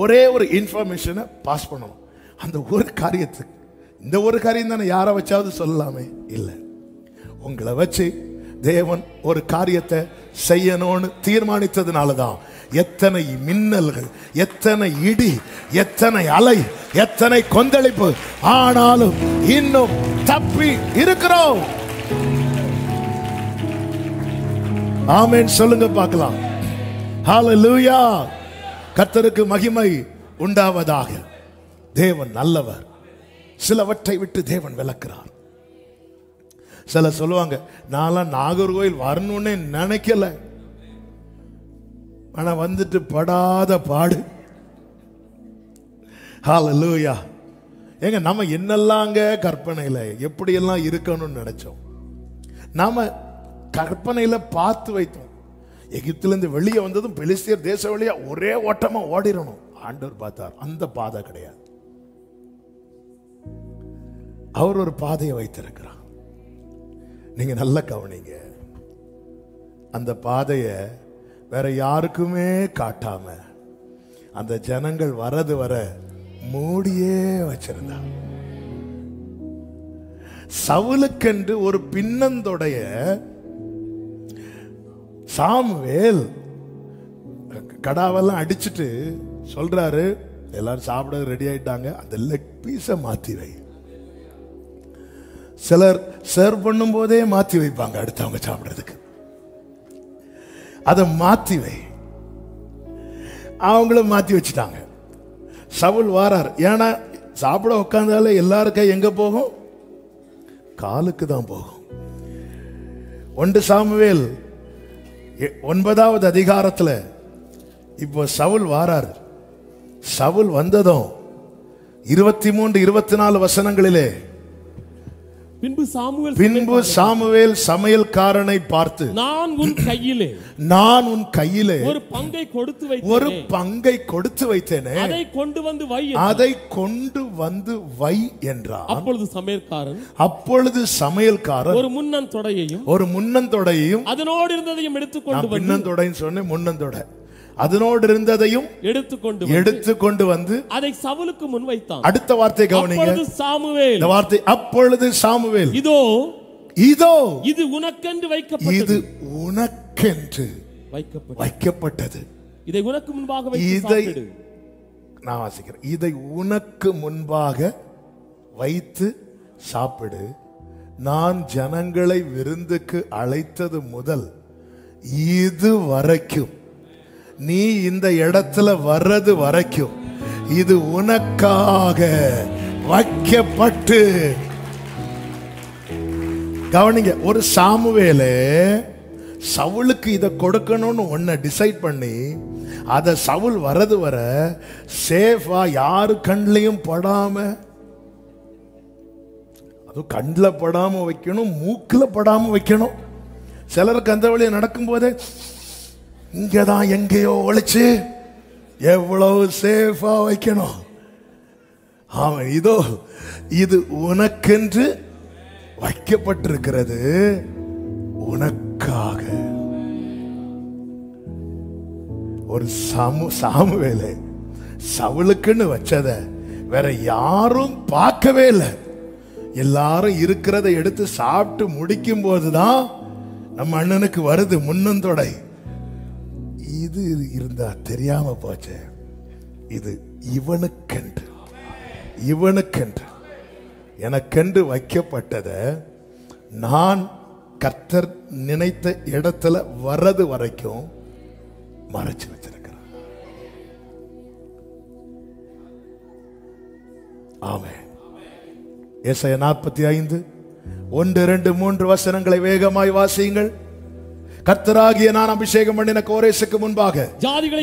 ஒரே ஒரு இன்ஃபர்மேஷனை பாஸ் பண்ணணும். அந்த ஒரு காரியத்துக்கு, இந்த ஒரு காரியம் தானே யாரை வச்சாவது சொல்லலாமே? இல்லை, உங்களை வச்சு தேவன் ஒரு காரியத்தை செய்யணும்னு தீர்மானித்ததுனாலதான் எத்தனை மின்னல்கள், எத்தனை இடி, எத்தனை அலை, எத்தனை கொந்தளிப்பு, ஆனாலும் இன்னும் தப்பி இருக்கிறோம். ஆமென் சொல்லுங்க பார்க்கலாம். ஹல்லேலூயா. கர்த்தருக்கு மகிமை உண்டாவதாக. தேவன் நல்லவர். சிலவற்றை விட்டு தேவன் விலக்குறார். சில சொல்லுவாங்க, நான் நாகர்கோயில் வரணும்னு நினைக்கல, ஆனா வந்துட்டு படாத பாடு. ஹல்லேலூயா. ஏங்க நம்ம என்னெல்லாங்க கற்பனையில எப்படியெல்லாம் இருக்கணும்னு நினைச்சோம், நாம கற்பனையில பார்த்து வைத்தோம். எகிப்திலிருந்து வெளியே வந்ததும் பெலிஸ்தியர் தேச வழியா ஒரே ஓட்டமா ஓடிடணும். ஆண்டவர் பார்த்தார், அந்த பாதை கிடையாது. அவர் ஒரு பாதையை வைத்திருக்கிறார். நீங்க நல்ல கவனிங்க. அந்த பாதையை வேற யாருக்குமே காட்டாம அந்த ஜனங்கள் வரது வர மூடியே வச்சிருந்தார். சவுலுக்கென்று ஒரு பின்னந்தொடைய சாமுவேல் கடாவெல்லாம் அடிச்சுட்டு சொல்றாரு, எல்லாரும் சாப்பிட ரெடி ஆயிட்டாங்க, அந்த லெக் பீஸை மாத்தி வை. சிலர் சர்வ் பண்ணும் போதே மாத்தி வைப்பாங்க அடுத்தவங்க சாப்பிடுறதுக்கு. அதை மாத்தி வை. அவங்களும் மாத்தி வச்சுட்டாங்க. சவுல் வாரார். ஏன்னா சாப்பிட உட்கார்ந்தாலே எல்லாருக்கும் எங்க போகும்? காலுக்கு தான் போகும். 1 சாமுவேல் 9வது அதிகாரத்துல இப்போ சவுல் வாரார். சவுல் வந்ததும் 23, 24 வசனங்களிலே, பின்பு சாமுவேல் சமையல்காரனை பார்த்து, நான் உன் கையிலே ஒரு பங்கை கொடுத்து வைத்தேனே, அதை கொண்டு வந்து வை என்றார். அப்பொழுது சமையல்காரன் ஒரு முன்னந்தொடையையும் அதனோடு இருந்ததையும் எடுத்துக்கொண்டு, முன்னந்தொடைன்னு சொன்னேன், முன்னந்தொடை அதனோடு இருந்ததையும் எடுத்துக்கொண்டு வந்து அதை சவுலுக்கு முன் வைத்தான். அடுத்த வார்த்தை கவனிங்க. இந்த வார்த்தை, அப்பொழுது சாமுவேல், இதோ இது உனக்கென்று வைக்கப்பட்டது. இதை உனக்கு முன்பாக வைத்து, நான் வாசிக்கிறேன், இதை உனக்கு முன்பாக வைத்து சாப்பிடு. நான் ஜனங்களை விருந்துக்கு அழைத்தது முதல் இது வரைக்கும், நீ இந்த இடத்துல வர்றது வரைக்கும் இது உனக்காக வைக்கப்பட்டு. கவனிங்க, ஒரு சாமுவேலே சவுலுக்கு இதை கொடுக்கணும்னு ஒன்ன டிசைட் பண்ணி, அத சவுல் வரது வர சேஃபா யாரு கண்ணிலையும் படாம, அது கண்ணில் படாம வைக்கணும், மூக்கில் படாம வைக்கணும். சிலருக்கு அந்த வழியை நடக்கும் போதே இங்கதான் எங்கேயோ ஒழிச்சு எவ்வளவு சேஃபா வைக்கணும். அவன் இதோ இது உனக்கென்று வைக்கப்பட்டிருக்கிறது, உனக்காக. ஒரு சாமுவேலை சவுலுக்குன்னு வச்சத வேற யாரும் பார்க்கவே இல்லை. எல்லாரும் இருக்கிறத எடுத்து சாப்பிட்டு முடிக்கும் போதுதான் நம்ம அண்ணனுக்கு வருது முன்னந்தொடை. இது இருந்தா தெரியாம போச்சு. இது இவனுக்கென்று, இவனுக்கென்று எனக்கென்று வைக்கப்பட்டத நான் கர்த்தர் நினைத்த இடத்துல வர்றது வரைக்கும் மறைச்சு வச்சிருக்கிறேன். ஆமென். ஏசாயா 45 1, 2, 3 வசனங்களை வேகமாய் வாசியுங்கள். கர்த்தராகிய நான் அபிஷேகம் பண்ணின கோரேசுக்கு முன்பாக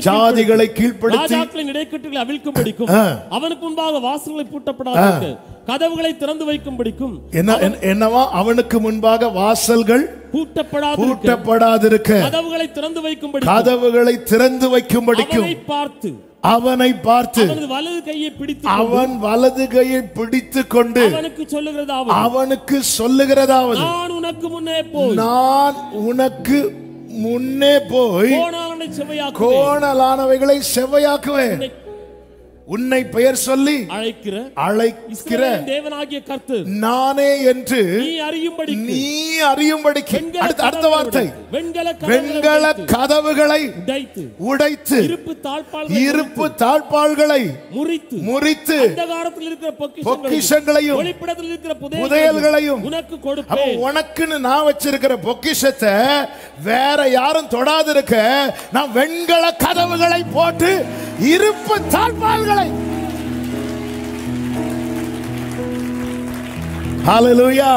ஜாதிகளை கீழ்ப்படுத்தி இடைக்கட்டுகளை அவிழ்க்கும்படிக்கும் அவனுக்கு முன்பாக வாசல்களை பூட்டப்படாது கதவுகளை திறந்து வைக்கும்படிக்கும். என்னவா? அவனுக்கு முன்பாக வாசல்கள் பூட்டப்படாதிருக்க கதவுகளை திறந்து வைக்கும்படிக்கும் அவனை பார்த்து அவன் வலது கையை பிடித்து கொண்டு அவனுக்கு சொல்லுகிறதாவது, நான் உனக்கு முன்னே போய் கோணலானவைகளை செவ்வையாக்குவேன், உன்னை பெயர் சொல்லி அழைக்கிற தேவனாகிய கர்த்தர் நானே என்று நீ அறியும்படிக்கு. அடுத்த வார்த்தை, வெண்கல கதவுகளை உடைத்து இருப்பு தாழ்பாள்களை முறித்து பொக்கிஷங்களையும் புதையல்களையும் உனக்கு கொடுப்பேன். உனக்குன்னு நான் வச்சிருக்கிற பொக்கிஷத்தை வேற யாரும் தொடாதிருக்க நான் வெண்கல கதவுகளை போட்டு இருப்பு தாழ்பாள்களை. ஹல்லேலூயா.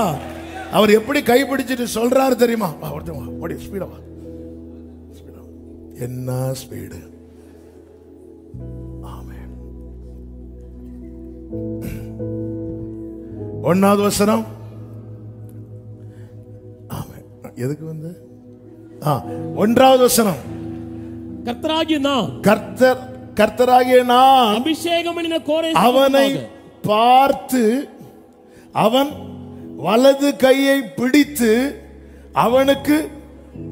அவர் எப்படி கைப்பிடிச்சிட்டு சொல்றாரு தெரியுமா? என்ன ஸ்பீடு! ஆமென். 1வது வசனம். ஆமென். எதுக்கு வந்து 1வது வசனம். கர்த்தராகிய நான் அபிஷேகம் பண்ணின கோரேசு அவனை பார்த்து அவன் வலது கையை பிடித்து அவனுக்கு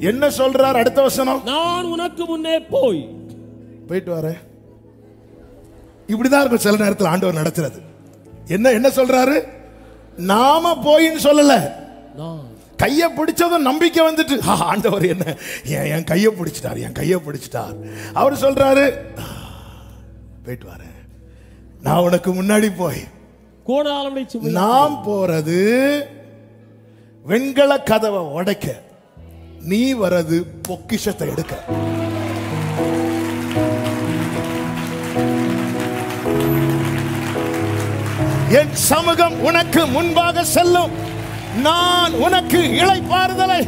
என்ன சொல்றார்? அடுத்த வசனம், நான் உனக்கு முன்னே போயிட்டு வரேன். இப்படிதான் இருக்கும் சில நேரத்தில் ஆண்டவர் நடத்துறது. என்ன சொல்றாரு? நாம போயின்னு சொல்லல, கையை பிடிச்சதும் நம்பிக்கை வந்துட்டு ஆண்டவர் என்ன என் கையை பிடிச்சிட்டார். அவர் சொல்றாரு, போயிட்டு வரேன், நான் உனக்கு முன்னாடி போய் நாம் போறது வெண்கல கதவை உடைக்க, நீ வரது பொக்கிஷத்தை எடுக்க. என் சமூகம் உனக்கு முன்பாக செல்லும், நான் உனக்கு இளைப்பாறுதலை.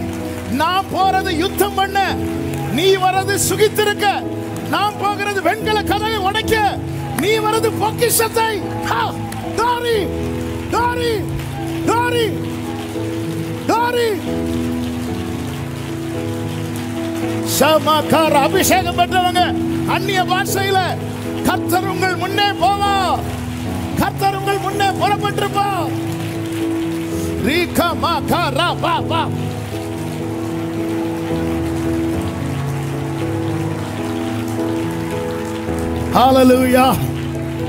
நான் போறது யுத்தம் பண்ண, நீ வரது சுகித்திருக்க. நான் போகிறது வெண்கல கதவை உடைக்க, நீ வரது பொக்கிஷத்தை. தாரி தாரி தாரி தாரி. சமாகார அபிஷேகம் பெற்றவங்க அந்நிய பாஷையில கர்த்தர் உங்கள் முன்னே போவா, கர்த்தர் உங்கள் முன்னே புறப்பட்டிருப்பா. ரீகா மாகாரா பாபா. ஹalleluya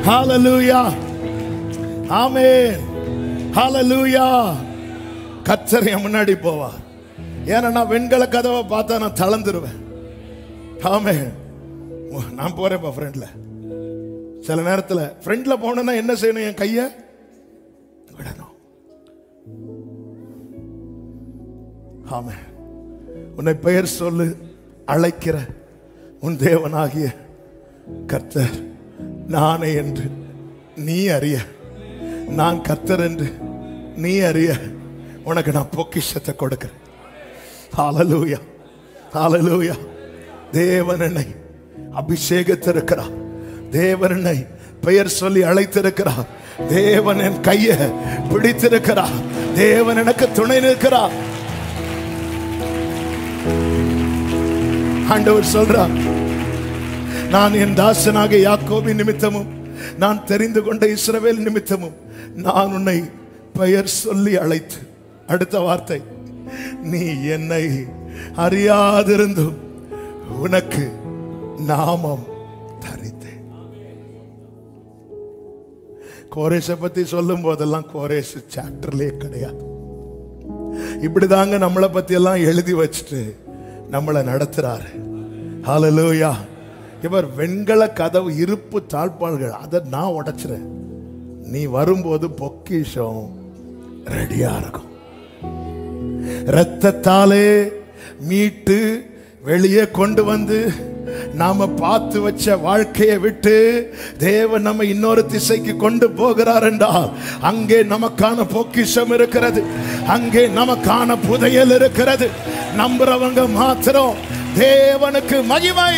ஹalleluya ஆமென் ஹalleluya. கர்த்தர் என் முன்னாடி போவார். ஏன்னா நான் வெண்கல கதவை பார்த்தா நான் தளர்ந்துருவேன். ஆமென். நான் போறேன்ப்பா ஃப்ரெண்ட்ல. சில நேரத்தில் ஃப்ரெண்ட்ல போனேன்னா என்ன செய்யணும்? என் கையை விடணும். ஆமென். உன்னை பெயர் சொல்லு அழைக்கிற உன் தேவனாகிய கர்த்தர் நானே என்று நீ அறிய, நான் கர்த்தர் என்று நீ அறிய உனக்கு நான் பொக்கிஷத்தை கொடுக்கிறேன். ஹalleluya ஹalleluya. தேவன் என்னை அபிஷேகித்திருக்கிறார், தேவன் என்னை பெயர் சொல்லி அழைத்திருக்கிறார், தேவன் என் கையை பிடித்திருக்கிறார், தேவன் எனக்கு துணை நிற்கிறார். ஆண்டவர் சொல்றார், நான் என் தாசனாக யாக்கோபின் நிமித்தமும் நான் தெரிந்து கொண்ட இஸ்ரவேல் நிமித்தமும் நான் உன்னை பெயர் சொல்லி அழைத்து, அடுத்த வார்த்தை, நீ என்னை அறியாதிருந்தும் உனக்கு நாமம் தரித்தேன். கோரேசை பத்தி சொல்லும் போதெல்லாம் கோரேஸ் சாப்டர்லயே கிடையாது. இப்படிதாங்க நம்மளை பத்தி எல்லாம் எழுதி வச்சுட்டு நம்மளை நடத்துறாரு. ஹல்லேலூயா. இவர் வெண்கல கதவு இருப்பு தாழ்பாள்கள், அதை நான் உடைச்சிறேன். நீ வரும்போது பொக்கிஷம் ரெடியா இருக்கும். இரத்தத்தாலே மீட்டு வெளியே கொண்டு வந்து நாம பார்த்து வச்ச வாழ்க்கையை விட்டு தேவன் நம்ம இன்னொரு திசைக்கு கொண்டு போகிறார் என்றால் அங்கே நமக்கான பொக்கிஷம் இருக்கிறது, அங்கே நமக்கான புதையல் இருக்கிறது. நம்புறவங்க மாத்திரம் தேவனுக்கு மகிமை.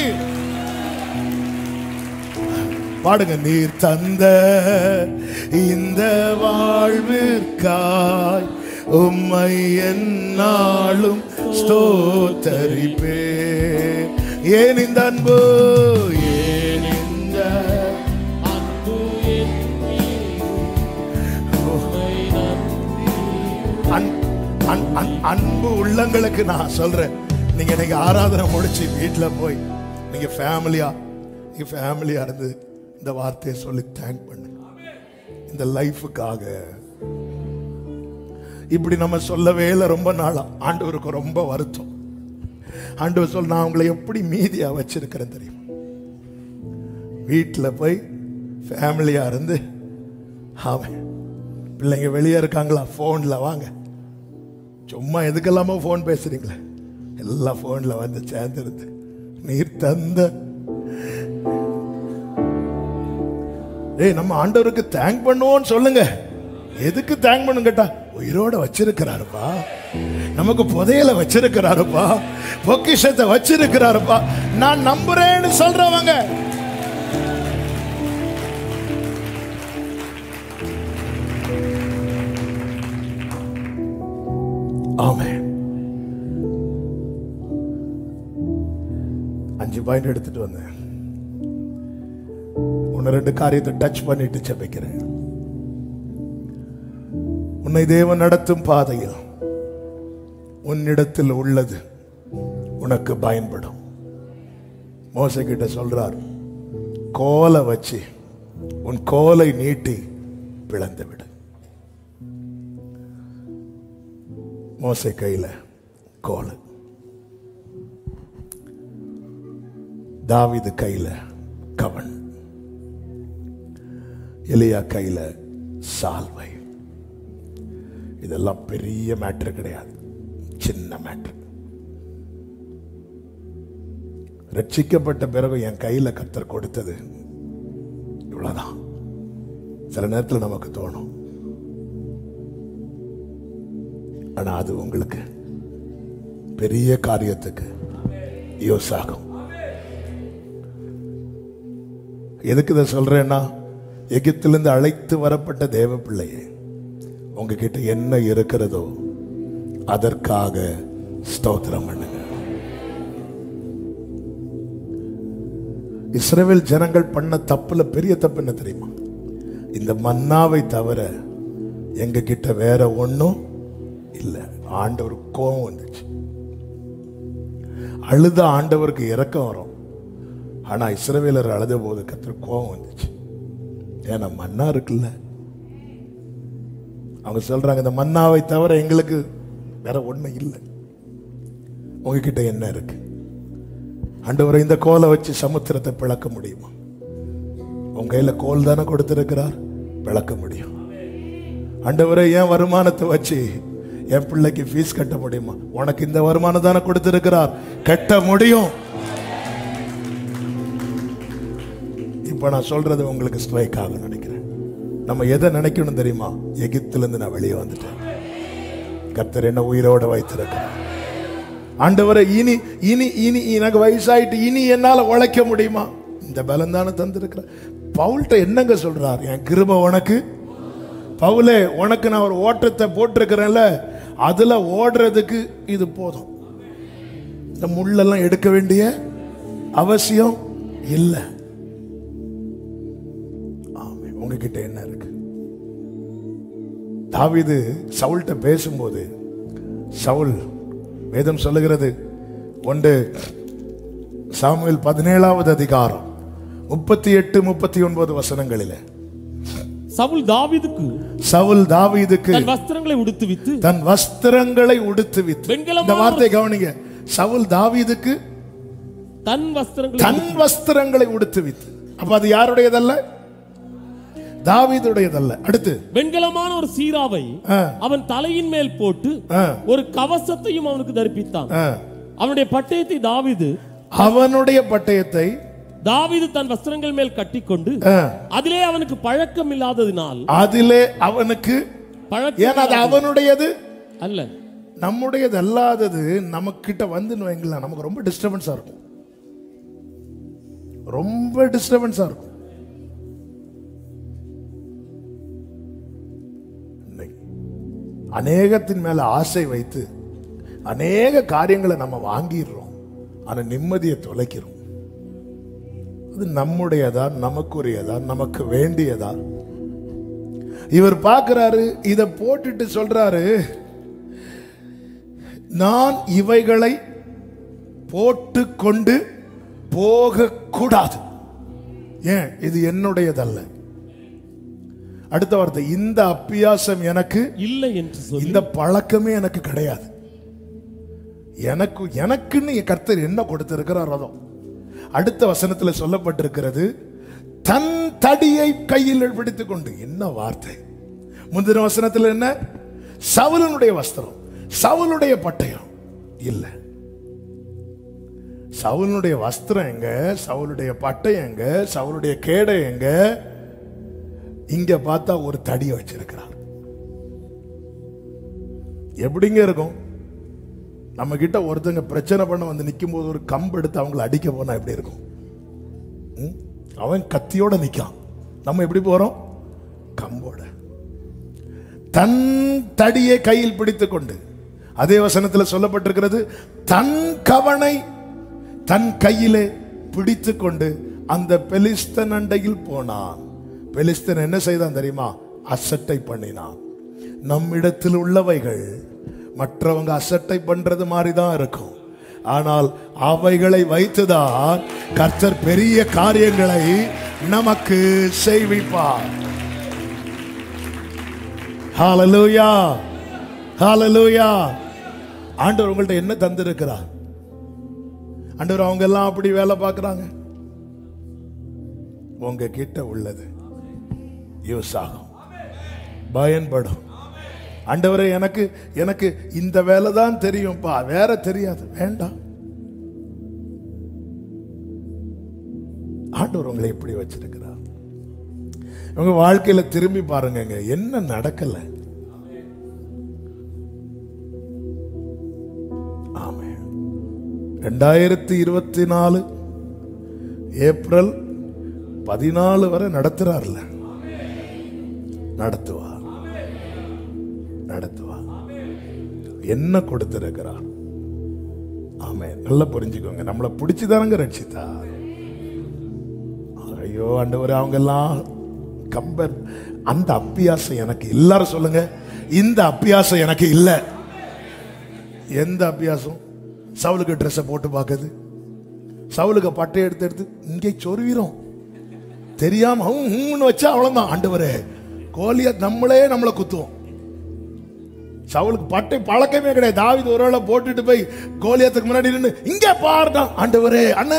பாடுங்க. நீர் தந்த இந்த வாழ்விற்காய் உம்மை என்னாலும் ஸ்தோத்தரிப்பேன். ஏன் இந்த அன்பு, ஏன் இந்த அன்பு உள்ளங்களுக்கு நான் சொல்றேன். நீங்க இன்னைக்கு ஆராதனை முடிச்சு வீட்டுல போய் நீங்க ஃபேமிலியா இருந்து இந்த வார்த்தையை சொல்லி தேங்க் பண்ணுங்க. இந்த லைஃபுக்காக இப்படி நம்ம சொல்லவே இல்லை ரொம்ப நாளா. ஆண்டவருக்கு ரொம்ப வருத்தம். ஆண்டவர் சொல்ல, நான் உங்களை எப்படி மீதியா வச்சிருக்கிறேன் தெரியும். வீட்டில் போய் ஃபேமிலியா இருந்து, ஆமாம் பிள்ளைங்க வெளியே இருக்காங்களா, ஃபோனில் வாங்க. சும்மா எதுக்கெல்லாமோ ஃபோன் பேசுறீங்களே, எல்லாம் ஃபோனில் வந்து சேர்ந்துருந்து நீர் தந்த. நம்ம ஆண்டவருக்கு தேங்க் பண்ணுவோம்னு சொல்லுங்க. எதுக்கு தேங்க் பண்ணுங்க கேட்டா, உயிரோட வச்சிருக்கிறாருப்பா, நமக்கு புதையல வச்சிருக்கிறாருப்பா, பொக்கிஷத்தை வச்சிருக்கிறாருப்பா, நான் நம்புறேன்னு சொல்றவங்க. ஆமென். 5 பாயிண்ட் எடுத்துட்டு வந்தேன். 1-2 காரியத்தை டச் பண்ணிட்டு ஜெபிக்கிறேன். உன்னை தேவன் நடத்தும் பாதையில் உன்னிடத்தில் உள்ளது உனக்கு பயன்படும். மோசே கிட்ட சொல்றார், கோலை வச்சு உன் கோலை நீட்டி பிளந்து விடு. மோசே கையில கோல், தாவீது கையில கவன், எலியா கையில சால்வை. இதெல்லாம் பெரிய மேட்டர் கிடையாது, சின்ன மேட்டர். ரட்சிக்கப்பட்ட பிறகு என் கையில கர்த்தர் கொடுத்தது இவ்வளவுதான். சில நேரத்தில் நமக்கு தோணும், ஆனா அது உங்களுக்கு பெரிய காரியத்துக்கு யூஸ் ஆகும். எதுக்கு இதை சொல்றேன்னா, எகிப்திலிருந்து அழைத்து வரப்பட்ட தேவ பிள்ளையே, உங்ககிட்ட என்ன இருக்கிறதோ அதற்காக ஸ்தோத்திரம் பண்ணுங்க. இஸ்ரவேல் ஜனங்கள் பண்ண தப்புல பெரிய தப்பு என்ன தெரியுமா? இந்த மன்னாவை தவிர எங்க கிட்ட வேற ஒன்னும் இல்லை. ஆண்டவர் கோபம் வந்துச்சு. அழுத ஆண்டவருக்கு இரக்கம் வரும். ஆனா இஸ்ரவேலர் அழுத போது கர்த்தர் கோபம் வந்துச்சு. ஏன்னா மன்னா இருக்குல்ல. அவங்க சொல்றாங்க, இந்த மன்னாவை தவிர எங்களுக்கு வேற ஒண்ணு இல்லை. உங்ககிட்ட என்ன இருக்கு? ஆண்டவரை இந்த கோலை வச்சு சமுத்திரத்தை பிளக்க முடியுமா? உங்க கையில கோல் தானே கொடுத்திருக்கிறார், பிளக்க முடியும். ஆண்டவரை என் வருமானத்தை வச்சு என் பிள்ளைக்கு ஃபீஸ் கட்ட முடியுமா? உனக்கு இந்த வருமானம் தானே கொடுத்திருக்கிறார், கட்ட முடியும். இப்ப நான் சொல்றது உங்களுக்கு ஸ்ட்ரைக் ஆகும் நினைக்கிறேன். நம்ம எதை நினைக்கணும் தெரியுமா? எகிப்திலிருந்து நான் வெளியே வந்துட்டேன், கர்த்தர் என்ன உயிரோட வைத்திருக்கிறார். ஆண்டவரை இனி இனி இனி எனக்கு வயசாயிட்டு இனி என்னால உழைக்க முடியுமா? இந்த பலம் தானே தந்திருக்கிறார். பவுல்கிட்ட என்னங்க சொல்றார்? என் கிருபை உனக்கு. பவுலே, உனக்கு நான் ஒரு ஓட்டத்தை போட்டிருக்கிறேன்ல, அதுல ஓடுறதுக்கு இது போதும். இந்த முள்ளெல்லாம் எடுக்க வேண்டிய அவசியம் இல்ல. ஆமே. உங்ககிட்ட என்ன இருக்கு? தாவீது சவுல்கிட்ட பேசும்போது, சவுல், வேதம் சொல்லுகிறது 1 சாமுவேல் 17வது அதிகாரம் 38 39 வசனங்களிலே, சவுல் தாவீதுக்கு தன் வஸ்திரங்களை உடுத்துவித்து, இந்த வார்த்தை கவனிங்க, சவுல் தாவீதுக்கு தன் வஸ்திரங்களை உடுத்துவித்து. அப்ப அது யாருடையதல்ல? தாவீதுடையதல்ல. அடுத்து, வெண்கலமான ஒரு சீராவை அவன் தலையின் மேல் போட்டு ஒரு கவசத்தையும் அவனுக்கு தரிப்பித்தான். அவனுடைய பட்டயத்தை தாவீது தன் வஸ்திரங்கள் மேல் கட்டிக்கொண்டு, அதிலே அவனுக்கு பழக்கம் இல்லாததினால், அதிலே அவனுக்கு ஏன்னா அது அவனுடையது அல்ல, நம்முடையது அல்லாதது நமக்கிட்ட வந்து நமக்கு ரொம்ப டிஸ்டர்பன்ஸா இருக்கும். ரொம்ப டிஸ்டர்பன்ஸா இருக்கும். அநேகத்தின் மேல ஆசை வைத்து அநேக காரியங்களை நம்ம வாங்கிடுறோம். ஆனா நிம்மதியை தொலைக்கிறோம். அது நம்முடையதா, நமக்குரியதா, நமக்கு வேண்டியதா? இவர் பார்க்கிறாரு, இத போட்டுட்டு சொல்றாரு, நான் இவைகளை போட்டு கொண்டு போக கூடாது. ஏன்? இது என்னுடையதல்ல. அடுத்த வார்த்தை, இந்த அப்பியாசம் எனக்கு இல்லை என்று சொல்லி, இந்த பழக்கமே எனக்கு கிடையாது. எனக்குன்னு கர்த்தர் என்ன கொடுத்திருக்கிறார் அதோ. அடுத்த வசனத்துல சொல்லப்பட்டிருக்கிறது, தன் தடியை கையில் பிடித்துக் கொண்டு. என்ன வார்த்தை! முந்தின வசனத்தில் என்ன? சவுலனுடைய வஸ்திரம், சவுலுடைய பட்டயம் இல்ல. சவுலுடைய வஸ்திரம் எங்க? சவுலுடைய பட்டயம் எங்க? சவுலுடைய கேடை எங்க? இங்க பார்த்தா ஒரு தடியை வச்சிருக்கிறார். எப்படிங்க இருக்கும்? நம்ம கிட்ட ஒருத்தங்க பிரச்சனை பண்ண வந்து நிக்கும் போது ஒரு கம்பு எடுத்து அவங்களை அடிக்க போனா எப்படி இருக்கும்? அவன் கத்தியோட நிக்கான், நம்ம எப்படி போறோம்? கம்போட. தன் தடியை கையில் பிடித்துக் கொண்டு, அதே வசனத்தில் சொல்லப்பட்டிருக்கிறது, தன் கவனை தன் கையிலே பிடித்துக் கொண்டு அந்த பெலிஸ்தன் அண்டையில் போனான். பெலிஸ்தன் என்ன செய்தான் தெரியுமா? அசட்டை பண்ணினான். நம்மிடத்தில் உள்ளவைகள் மற்றவங்க அசட்டை பண்றது மாதிரி தான் இருக்கும். ஆனால் அவைகளை வைத்துதான் கர்த்தர் பெரிய காரியங்களை நமக்கு செய்விப்பார். ஹல்லேலூயா, ஹல்லேலூயா. ஆண்டவர் உங்கள்ட்ட என்ன தந்திருக்கிறார்? ஆண்டவர் அவங்க எல்லாம் அப்படி வேலை பார்க்கறாங்க. உங்க கிட்ட உள்ளது யூஸ் ஆகும், பயன்படும். ஆண்டவரே, எனக்கு இந்த வேலை தான் தெரியும்பா, வேற தெரியாது. வேண்டாம். ஆண்டவர் உங்களை எப்படி வச்சிருக்கிறார்? உங்க வாழ்க்கையில திரும்பி பாருங்க, என்ன நடக்கல? ஆமென். 2024 ஏப்ரல் 14 வரை நடத்துறார்ல, நடத்துவார். என்ன கொடுத்திருக்கிறார்? ஆமென். நல்லா புரிஞ்சுக்கோங்க. நம்மளை பிடிச்சுதானங்க ரட்சித்தார். ஐயோ ஆண்டவரே, அவங்க எல்லாம் கம்பர். அந்த அப்பியாசம் எனக்கு எல்லாரும் சொல்லுங்க, இந்த அப்பியாசம் எனக்கு இல்ல. எந்த அப்பியாசம்? சவுலுக்கு ட்ரெஸ்ஸை போட்டு பார்க்குது, சவுலுக்கு பட்டை எடுத்து இங்கே சொருவிரும் தெரியாம வச்சா அவ்வளவுதான். ஆண்டவரே, கோலியாத் நம்மளை குத்துவோம். சவுலுக்கு பட்டை பழக்கமே கிடையாது. தாவீது ஒருவேளை போட்டுட்டு போய் கோலியாத்துக்கு முன்னாடி நின்று இங்கே பாருடா, ஆண்டவரே அண்ணே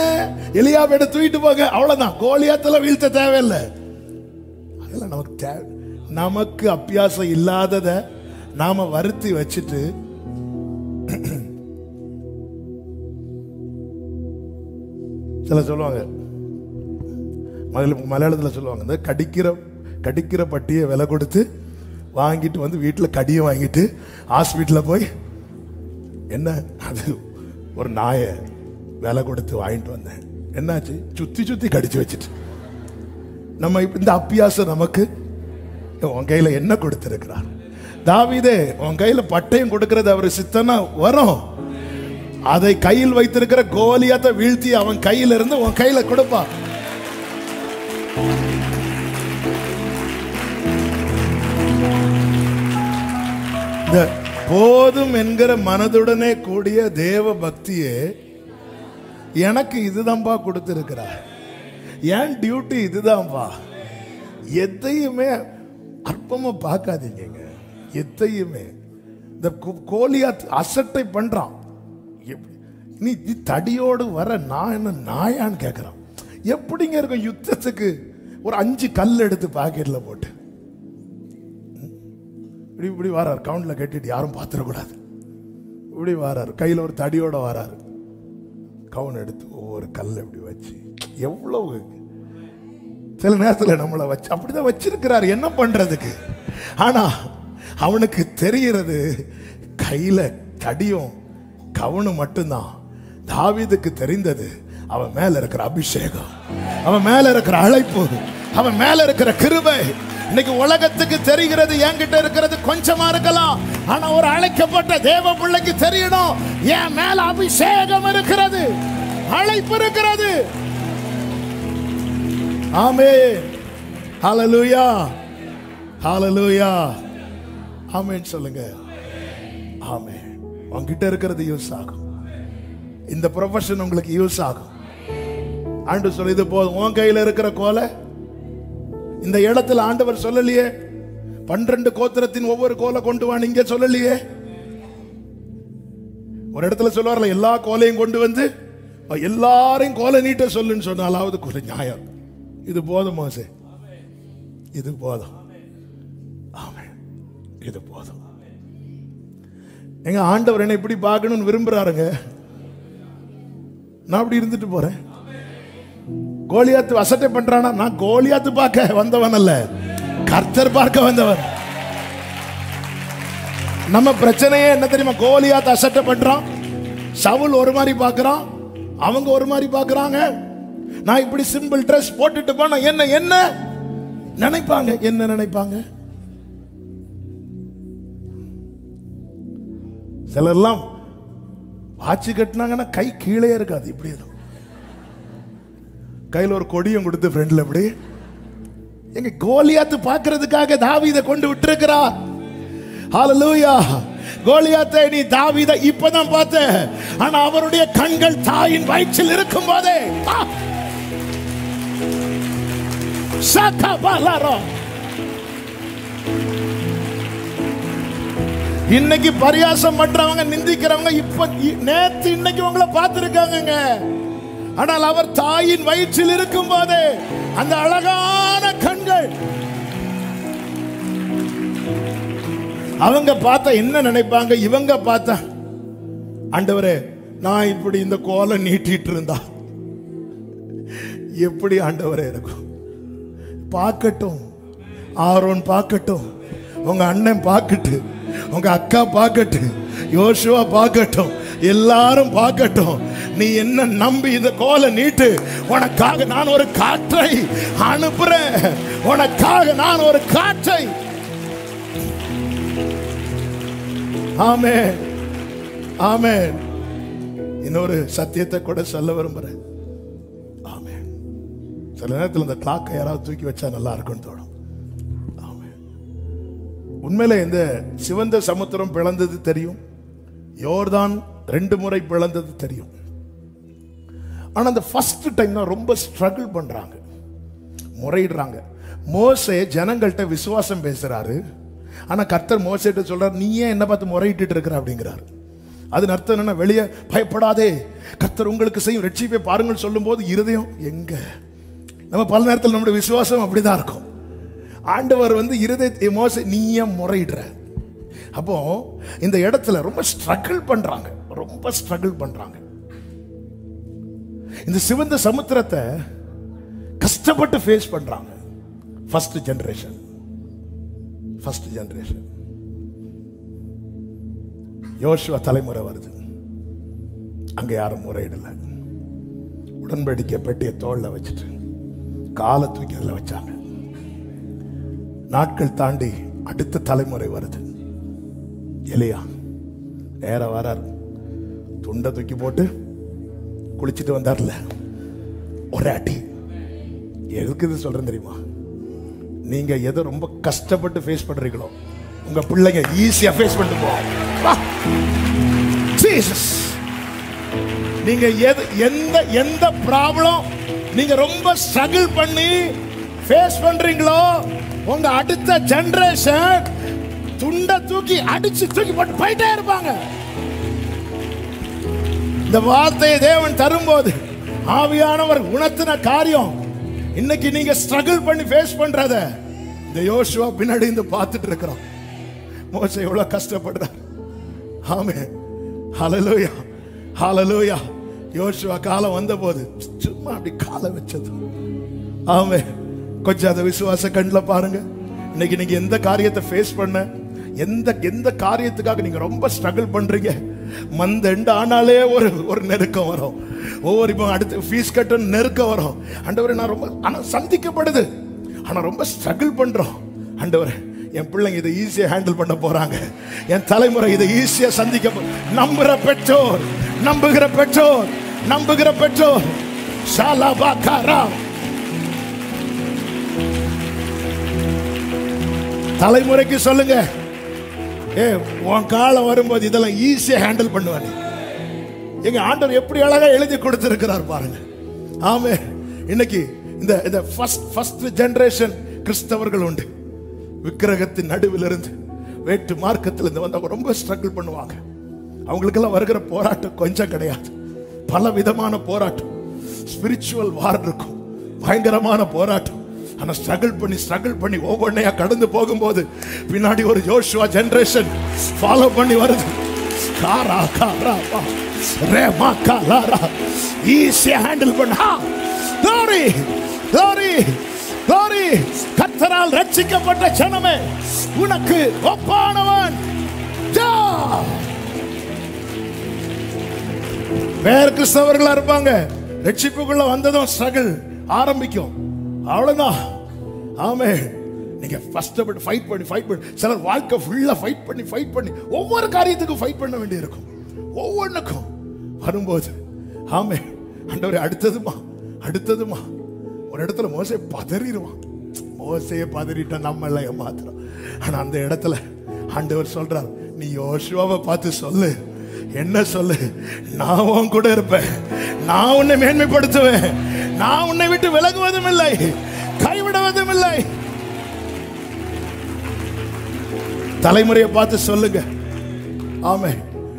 எலியாவை எடுத்து தூக்கிட்டு போங்க, அவ்வளவுதான். கோலியாத்துல வீழ்த்த தேவையில்லை. அதெல்லாம் நமக்கு தேவை. நமக்கு அப்பியாசம் இல்லாதத நாம வருத்தி வச்சுட்டு சில சொல்லுவாங்க, மலையாளத்தில் சொல்லுவாங்க, இந்த கடிக்கிற பட்டியை விலை கொடுத்து வாங்கிட்டு வந்து வீட்டில் கடியை வாங்கிட்டு ஹாஸ்பிட்டலில் போய், என்ன அது ஒரு நாயை விலை கொடுத்து வாங்கிட்டு வந்தேன், என்னாச்சு? சுத்தி கடிச்சு வச்சுட்டு. நம்ம இந்த அப்பியாசம் நமக்கு உன் கையில என்ன கொடுத்திருக்கிறார்? தாவீதே, உன் கையில பட்டயம் கொடுக்கிறது அவர் சித்தனா வரும். அதை கையில் வைத்திருக்கிற கோலியாத்தை வீழ்த்தி அவன் கையில இருந்து உன் கையில கொடுப்பான். இந்த போதும் என்கிற மனதுடனே கூடிய தேவ பக்தியே எனக்கு இதுதான்பா கொடுத்திருக்கிறார். என் டியூட்டி இதுதான்பா. எதையுமே அற்பமா பார்க்காதீங்க. எதையுமே இந்த கோலியாத் அசட்டை பண்றான். நீ தடியோடு வர நான் என்ன நாயான்னு கேட்கிறான். எப்படிங்க இருக்கும் யுத்தத்துக்கு ஒரு 5 கல் எடுத்து பாக்கெட்ல போட்டு இப்படி இப்படி வராரு. கவுண்ட்ல கட்டிட்டு யாரும் பார்த்துடக்கூடாது. இப்படி வராரு, கையில் ஒரு தடியோட வராரு. கவுன் எடுத்து ஒவ்வொரு கல் இப்படி வச்சு எவ்வளவு சில நேரத்தில் நம்மளை வச்சு அப்படிதான் வச்சிருக்கிறாரு. என்ன பண்றதுக்கு? ஆனா அவனுக்கு தெரிகிறது கையில தடியும் கவனம் மட்டும்தான். தாவீதுக்கு தெரிந்தது அவன் மேல இருக்கிற அபிஷேகம், அவன் மேல இருக்கிற அழைப்பு, அவன் மேல இருக்கிற கிருபை. இன்னைக்கு உலகத்துக்கு தெரிகிறது என்கிட்ட இருக்கிறது கொஞ்சமா இருக்கலாம். ஆனா ஒரு அழைக்கப்பட்ட தேவ பிள்ளைக்கு தெரியணும் என் மேல அபிஷேகம் இருக்கிறது, அழைப்பு இருக்கிறது. ஆமென். ஹல்லேலூயா, ஹல்லேலூயா. ஆமென் சொல்லுங்க. ஆமென். உங்ககிட்ட இருக்கிறது யூஸ் ஆகும். இந்த ப்ரொஃபஷன் உங்களுக்கு யூஸ் ஆகும். ஆண்டு சொல்லி இது போதும். உன் கையில இருக்கிற கோலை இந்த இடத்துல ஆண்டவர் சொல்லலையே 12 கோத்திரத்தின் ஒவ்வொரு கோலை கொண்டு வா, இங்க சொல்லலையே. ஒரு இடத்துல சொல்லுவார்ல எல்லா கோலையும் கொண்டு வந்து எல்லாரையும் கோலை நீட்ட சொல்லுன்னு சொன்னாலாவது கோலை நியாயம். இது போதும் மோசே, இது போதும். ஆமென், இது போதும். எங்க ஆண்டவர் என்ன இப்படி பார்க்கணும்னு விரும்புறாருங்க. நான் அப்படி இருந்துட்டு போறேன். கோலியாத்து அசட்டை பண்றானா? நான் கோலியாத்து பார்க்க வந்தவன் அல்ல, கர்த்தர் பார்க்க வந்தவன். நம்ம பிரச்சனையே என்ன தெரியுமா? கோலியாத்து அசட்டை பண்றான், சவுல் ஒரு மாதிரி பார்க்கறான், அவங்க ஒரு மாதிரி பார்க்கறாங்க. நான் இப்படி சிம்பிள் ட்ரெஸ் போட்டுட்டு போனா என்ன என்ன நினைப்பாங்க? என்ன நினைப்பாங்க? சிலர்லாம் ஆட்சி கட்டினாங்கன்னா கை கீழே இருக்காது, இப்படி கையில் ஒரு கொடியும் கொடுத்து ஃப்ரெண்ட்ல இப்படி. எங்க கோலியாத்து பார்க்கிறதுக்காக தாவீதை கொண்டு விட்டுருக்கிறார். ஹல்லேலூயா. கோலியாத்தை நீ தாவீதை இப்பதான் பார்த்த, ஆனா அவருடைய கண்கள் தாயின் வயிற்றில் இருக்கும் போதே இன்னைக்கு பரியாசம் பண்றவங்க நிந்திக்கிறவங்க இப்ப நேத்து இன்னைக்கு உங்களை பார்த்திருக்காங்க. ஆனால் அவர் தாயின் வயிற்றில் இருக்கும் போதே அந்த அழகான கண்கள் அவங்க பார்த்தா என்ன நினைப்பாங்க? இவங்க பார்த்தா ஆண்டவரே நான் இப்படி இந்த கோலை நீட்டிட்டு இருந்தா எப்படி ஆண்டவரே இருக்கும்? பார்க்கட்டும், ஆரோன் பார்க்கட்டும், உங்க அண்ணன் பார்க்கட்டு, உங்க அக்கா பார்க்கட்டு, யோசுவா பார்க்கட்டும், எல்லாரும் பார்க்கட்டும். நீ என்ன நம்பி இந்த கோலை நீட்டு. உனக்காக நான் ஒரு காற்றை அனுப்புறேன், உனக்காக நான் ஒரு காற்றை. ஆமென், ஆமென். இன்னொரு சத்தியத்தை கூட சொல்ல விரும்புறேன். ஆமென். சில நேரத்தில் இந்த கிளாக்கை யாராவது தூக்கி வச்சா நல்லா இருக்கும்னு தோணும். ஆமென். உண்மையிலே இந்த சிவந்த சமுத்திரம் பிளந்தது தெரியும், யோர்தான் 2 முறை பிளந்தது தெரியும். ஆனா அந்த ஃபர்ஸ்ட் டைம் தான் ரொம்ப ஸ்ட்ரகிள் பண்றாங்க, முறையிடுறாங்க. மோசே ஜனங்கள்கிட்ட விசுவாசம் பேசுறாரு, ஆனா கர்த்தர் மோசேட்ட சொல்றாரு நீ ஏன் என்ன பார்த்து முறையிட்டு இருக்கிற அப்படிங்கிறாரு. அது அர்த்தம் என்னன்னா, வெளியே பயப்படாதே கர்த்தர் உங்களுக்கு செய்யும் ரட்சிப்பை பாருங்கள் சொல்லும் போது இருதயம் எங்க? நம்ம பல நேரத்தில் நம்முடைய விசுவாசம் அப்படிதான் இருக்கும். ஆண்டவர் இருதய மோசே நீ ஏன் முறையிடுற? அப்போ இந்த இடத்துல ரொம்ப ஸ்ட்ரகிள் பண்றாங்க, ரொம்ப ஸ்ட்ரகிள் பண்றாங்க. இந்த சிவந்த சமுத்திரத்தை கஷ்டப்பட்டு ஃபேஸ் பண்றாங்க. ஃபர்ஸ்ட் ஜெனரேஷன் யோசுவா தலைமுறை வருது, அங்க யாரும் முறையிடல. உடன்படிக்கை பெட்டியை தோல்ல வச்சுட்டு காலை தூக்கி அதில் வச்சாங்க. நாட்கள் தாண்டி அடுத்த தலைமுறை வருது. எலியா நேர வரார், துண்டை தூக்கி போட்டு குளிச்சுட்டு வந்தார்ல, ஒரு அடி. எதுக்கு இது சொல்றேன் தெரியுமா? நீங்க எதை ரொம்ப கஷ்டப்பட்டு ஃபேஸ் பண்றீங்களோ உங்க பிள்ளைங்க ஈஸியா ஃபேஸ் பண்ணிட்டு போவாங்க. நீங்க எந்த ப்ராப்ளம் நீங்க ரொம்ப ஸ்ட்ரகிள் பண்ணி ஃபேஸ் பண்றீங்களோ உங்க அடுத்த ஜெனரேஷன் துண்டை தூக்கி அடிச்சு தூக்கி போட்டு போயிட்டே இருப்பாங்க. இந்த வார்த்தையை தேவன் தரும்போது ஆவியானவர் உணர்த்தின காரியம் இன்னைக்கு நீங்க ஸ்ட்ரகிள் பண்ணி ஃபேஸ் பண்றத இந்த யோசுவா பின்னாடி இருந்து பார்த்துட்டு இருக்கிறோம். மோசே எவ்வளவு கஷ்டப்படுறார். ஆமென், ஹல்லேலூயா, ஹல்லேலூயா. யோசுவா காலம் வந்த போது சும்மா அப்படி காலை வச்சது. ஆமென். கொஞ்சம் அதை விசுவாச கண்ணில் பாருங்க. இன்னைக்கு நீங்க எந்த காரியத்தை ஃபேஸ் பண்ண, எந்த காரியத்துக்காக நீங்க ரொம்ப ஸ்ட்ரகிள் பண்றீங்க, மந்த் எண்ட் ஆனாலே ஒரு நெருக்கம் வரும். ஒவ்வொரு இப்போ அடுத்து ஃபீஸ் கட்ட நெருக்கம் வரும். ஆண்டவரே நான் ரொம்ப ஆனா சந்திக்கப்படுது, ஆனா ரொம்ப ஸ்ட்ரகிள் பண்றோம். ஆண்டவரே என் பிள்ளைங்க இதை ஈஸியா ஹேண்டில் பண்ண போறாங்க, என் தலைமுறை இதை ஈஸியா சந்திக்க நம்புகிற பெற்றோர், நம்புகிற பெற்றோர் ஷாலாபாகாரா தலைமுறைக்கு சொல்லுங்க, உன் காலம் வரும்போது இதெல்லாம் ஈஸியா ஹேண்டில் பண்ணுவாங்க. எங்க ஆண்டவர் எப்படி அழகா எழுதி கொடுத்திருக்கிறார் பாருங்க. ஆமே. இன்னைக்கு இந்த ஃபர்ஸ்ட் ஜெனரேஷன் கிறிஸ்தவர்கள் உண்டு. விக்கிரகத்தின் நடுவில் இருந்து வேட்டு மார்க்கத்தில் இருந்து வந்தவங்க ரொம்ப ஸ்ட்ரகிள் பண்ணுவாங்க. அவங்களுக்கெல்லாம் வருகிற போராட்டம் கொஞ்சம் கிடையாது, பல விதமான போராட்டம். ஸ்பிரிச்சுவல் வார் இருக்கும், பயங்கரமான போராட்டம். ஆனா ஸ்ட்ரகிள் பண்ணி ஒவ்வொன்றையா கடந்து போகும்போது பின்னாடி ஒரு யோசுவா ஜெனரேஷன் ஃபாலோ பண்ணி வருது. காரா காரா ரேமா காலாரா ஈஸியா ஹேண்டில் பண்ணா. glory glory glory. கர்த்தரால் ரட்சிக்கப்பட்ட ஜனமே உனக்கு ஒப்பானவன். வேற கிறிஸ்தவர்களா இருப்பாங்க, ரட்சிப்புக்குள்ள வந்ததும் ஸ்ட்ரகிள் ஆரம்பிக்கும், அவ்வளவுதான். ஆமே. நீங்க ஃபர்ஸ்ட் ஃபைட் பண்ணி சிலர் வாழ்க்கை ஃபுல்லா ஃபைட் பண்ணி ஒவ்வொரு காரியத்துக்கும் ஃபைட் பண்ண வேண்டி இருக்கும். ஒவ்வொன்றுக்கும் வரும்போது ஆமே ஆண்டவரே அடுத்ததுமா ஒரு இடத்துல மோசே பதறிடுவான். மோசையை பதறிட்டா நம்ம எல்லாம் ஏமாத்துறோம். ஆனா அந்த இடத்துல ஆண்டவர் சொல்றார், நீ யோசுவாவை பார்த்து சொல்லு, என்ன சொல்லு, நான் உன் கூட இருப்பேன், நான் உன்னை மேன்மைப்படுத்துவேன், நான் உன்னை விட்டு விலகுவதும் இல்லை, கைவிடுவதும் இல்லை. தலைமுறையை பார்த்து சொல்லுங்க. ஆமே.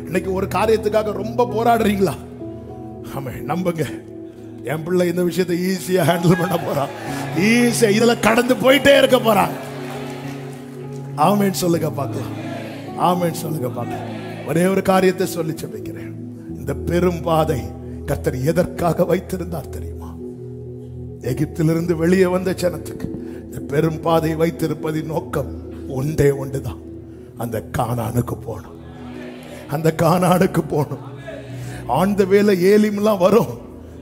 இன்னைக்கு ஒரு காரியத்துக்காக ரொம்ப போராடுறீங்களா? ஆமே, நம்புங்க, என் பிள்ளை இந்த விஷயத்தை ஈஸியா ஹேண்டில் பண்ண போறான், ஈஸியா இதுல கடந்து போயிட்டே இருக்க போறான். ஆமேன்னு சொல்லுங்க பார்க்கலாம், ஆமேன்னு சொல்லுங்க பார்க்கலாம். ஒரே ஒரு காரியத்தை சொல்லி சொல்லிக்கிறேன். இந்த பெரும் பாதை கர்த்தர் எதற்காக வைத்திருந்தார் தெரியுமா? எகிப்திலிருந்து வெளியே வந்த ஜனத்துக்கு இந்த பெரும் பாதை வைத்திருப்பதின் நோக்கம் ஒன்றுதான், அந்த கானானுக்கு போகணும், அந்த கானானுக்கு போகணும். ஆண்ட வேலை ஏலிம்லாம் வரும்,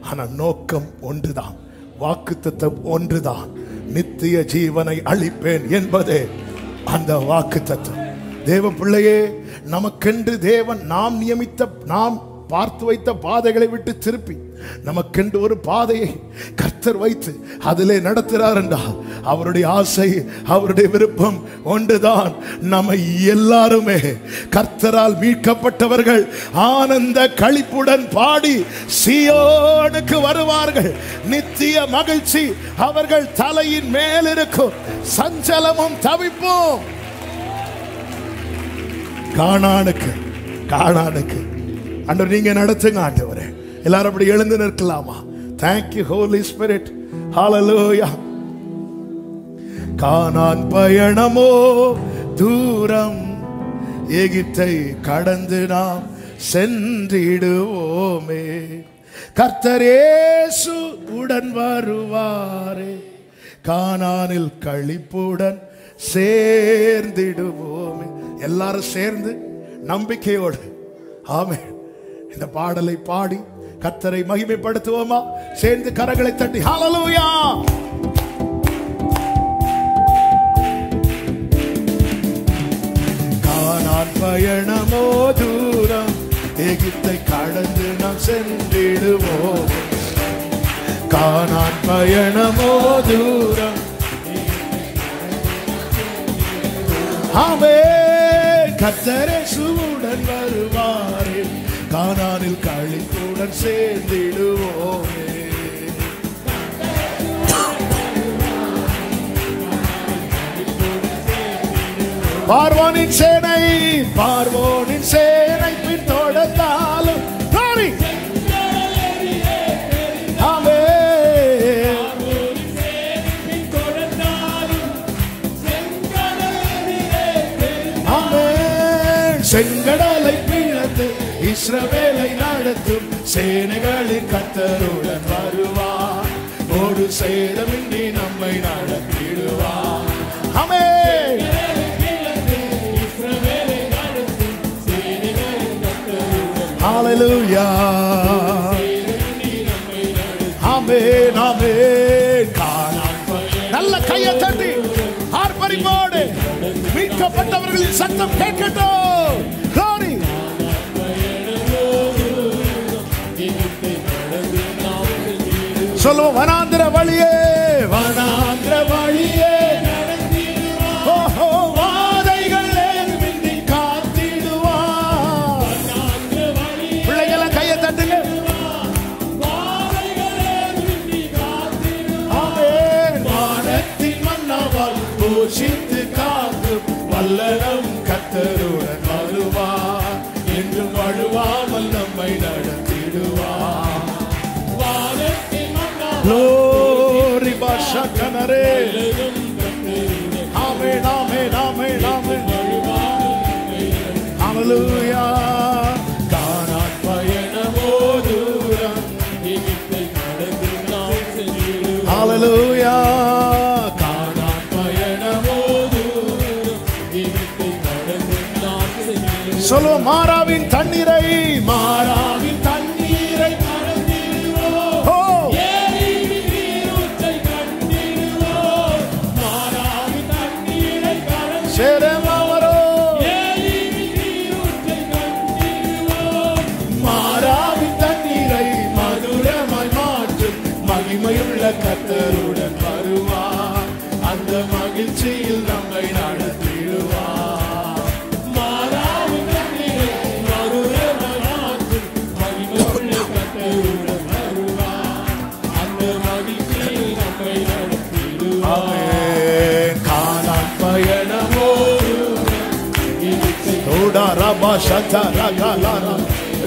ஆனா நோக்கம் ஒன்றுதான், வாக்குத்தத்தம் ஒன்றுதான், நித்திய ஜீவனை அளிப்பேன் என்பதே அந்த வாக்குத்தத்தம். தேவ பிள்ளையே, நமக்கென்று தேவன் நாம் பார்த்து வைத்த பாதைகளை விட்டு திருப்பி நமக்கென்று ஒரு பாதையை கர்த்தர் வைத்து அதிலே நடத்துகிறார் என்றால் அவருடைய ஆசை, அவருடைய விருப்பம் ஒன்றுதான். நம்ம எல்லாருமே கர்த்தரால் மீட்கப்பட்டவர்கள் ஆனந்த களிப்புடன் பாடி சீயோனுக்கு வருவார்கள். நித்திய மகிழ்ச்சி அவர்கள் தலையின் மேல் இருக்கும், சஞ்சலமும் தவிப்போம். கானானுக்கு ஆண்டவர் நீங்க நடத்துங்க ஆண்டவரே. எல்லாரும் அப்படி எழுந்து நிற்கலாமா? Thank you Holy Spirit. Hallelujah. கானான் பயணமோ தூரம், எகிப்தை கடந்து நாம் சென்றிடுவோமே, கர்த்தர் இயேசு உடன் வருவாரே, கானானில் களிப்புடன் சேர்ந்திடுவோமே. எல்லாரும் சேர்ந்து நம்பிக்கையோடு ஆமென் இந்த பாடலை பாடி கர்த்தரை மகிமைப்படுத்துவோமா? சேர்ந்து கரங்களை தட்டி ஹல்லேலூயா. கானான் பயணமோ தூரம், எகிப்தை கடந்து சென்றிடுவோம். கானான் பயணமோ தூரம். ஆமென். கர்த்தர் இயேசுவுடன் வருவாரே, கானானில் களிப்புடன் சேர்ந்திடுவோமே. பார்வோனின் சேனை, பார்வோனின் சேனை பின்தொடர்ந்தாலும் செங்கடலை பிளந்து இஸ்ரவேலை நடத்தும் சேனைகளின் கர்த்தருடன் வருவார். ஒரு சேதமின்றி நம்மை நடத்திடுவார். ஆமென். ஹல்லேலூயா. ஆமென் ஆமென். நல்ல கையை தட்டி ஆர்ப்பரிப்போடு மீட்கப்பட்டவர்களின் சத்தம் கேட்கட்டும். Glory. சொல்லுவோம், வனாந்திர வழியே, வனாந்திர வழியே வாதைகள் காத்திடுவார். பிள்ளைகளை கையை தட்டுங்க. வானத்தின் மன்னாவால் போஷித்து காக்கும் வல்லரம் கர்த்தருடன் வருவார். என்றும் வழுவாமல் நம்மை நடத்திடுவார். Glory bashakanare. Amen amen amen amen. Hallelujah. கானான் பயணமோ தூரம். Hallelujah. கானான் பயணமோ தூரம். சொல்லுவோம், மாறாவின் தண்ணீரை, மாறாவின் தண்ணீரை மாறாவின் தண்ணீரை மதுரமாய் மாற்றும் மகிமையுள்ள கர்த்தருடன் வருவார். அந்த மகிழ்ச்சியில் நம்மை நடத்திடுவார். மாறாவின் தண்ணீரை மதுரமாய் மாற்றும் மகிமையுள்ள கர்த்தருடன் வருவார். அந்த மகிழ்ச்சியில் நம்மை நடத்திடுவார். கானான் பயணமோ ரபா சதரகலர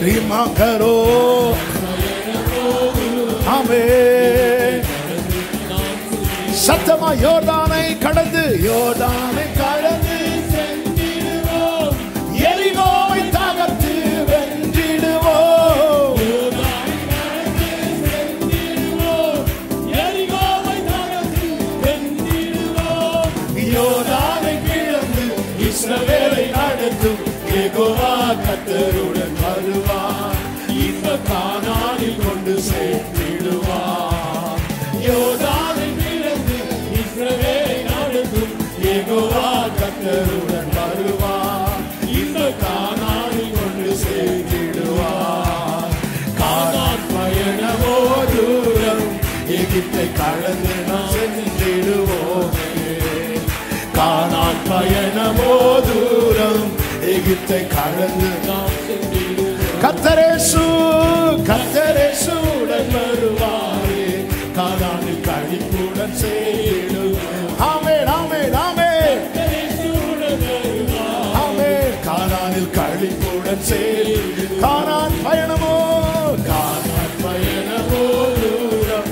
ரிமகரோ. ஆமென். சத்தமா யோர்தானை கடந்து, யோர்தானை கடந்து சென்றிடுவோம். எரிகோவை தகர்த்து வென்றிடுவோம். யோர்தானை கிழந்து இஸ்ரவேலை நடத்தும் யெகோவா கர்த்தருடன் வருவார். இந்த கானானில் கொண்டு சேர்த்திடுவார். யோர்தானை கிழந்து இஸ்ரவேலை நடத்தும் யெகோவா கர்த்தருடன் வருவார். இந்த கானானில் கொண்டு சேர்த்திடுவார். கானான் பயணமோ தூரம். எகிப்தை கடந்து நாம் சென்றிடுவோமே. கானான் பயணமோ தூரம். எகிப்தை கடந்து நாம் சென்றிடுவோம். கர்த்தர் இயேசு, கர்த்தர் இயேசுவுடன் வருவாரே. கானானில் களிப்புடன் சேர்ந்திடுவோம். ஆமென் ஆமென் ஆமென். ஆமென். கானானில் களிப்புடன் சேர்ந்து கானான் பயணமோ, கானான் பயணமோ தூரம்.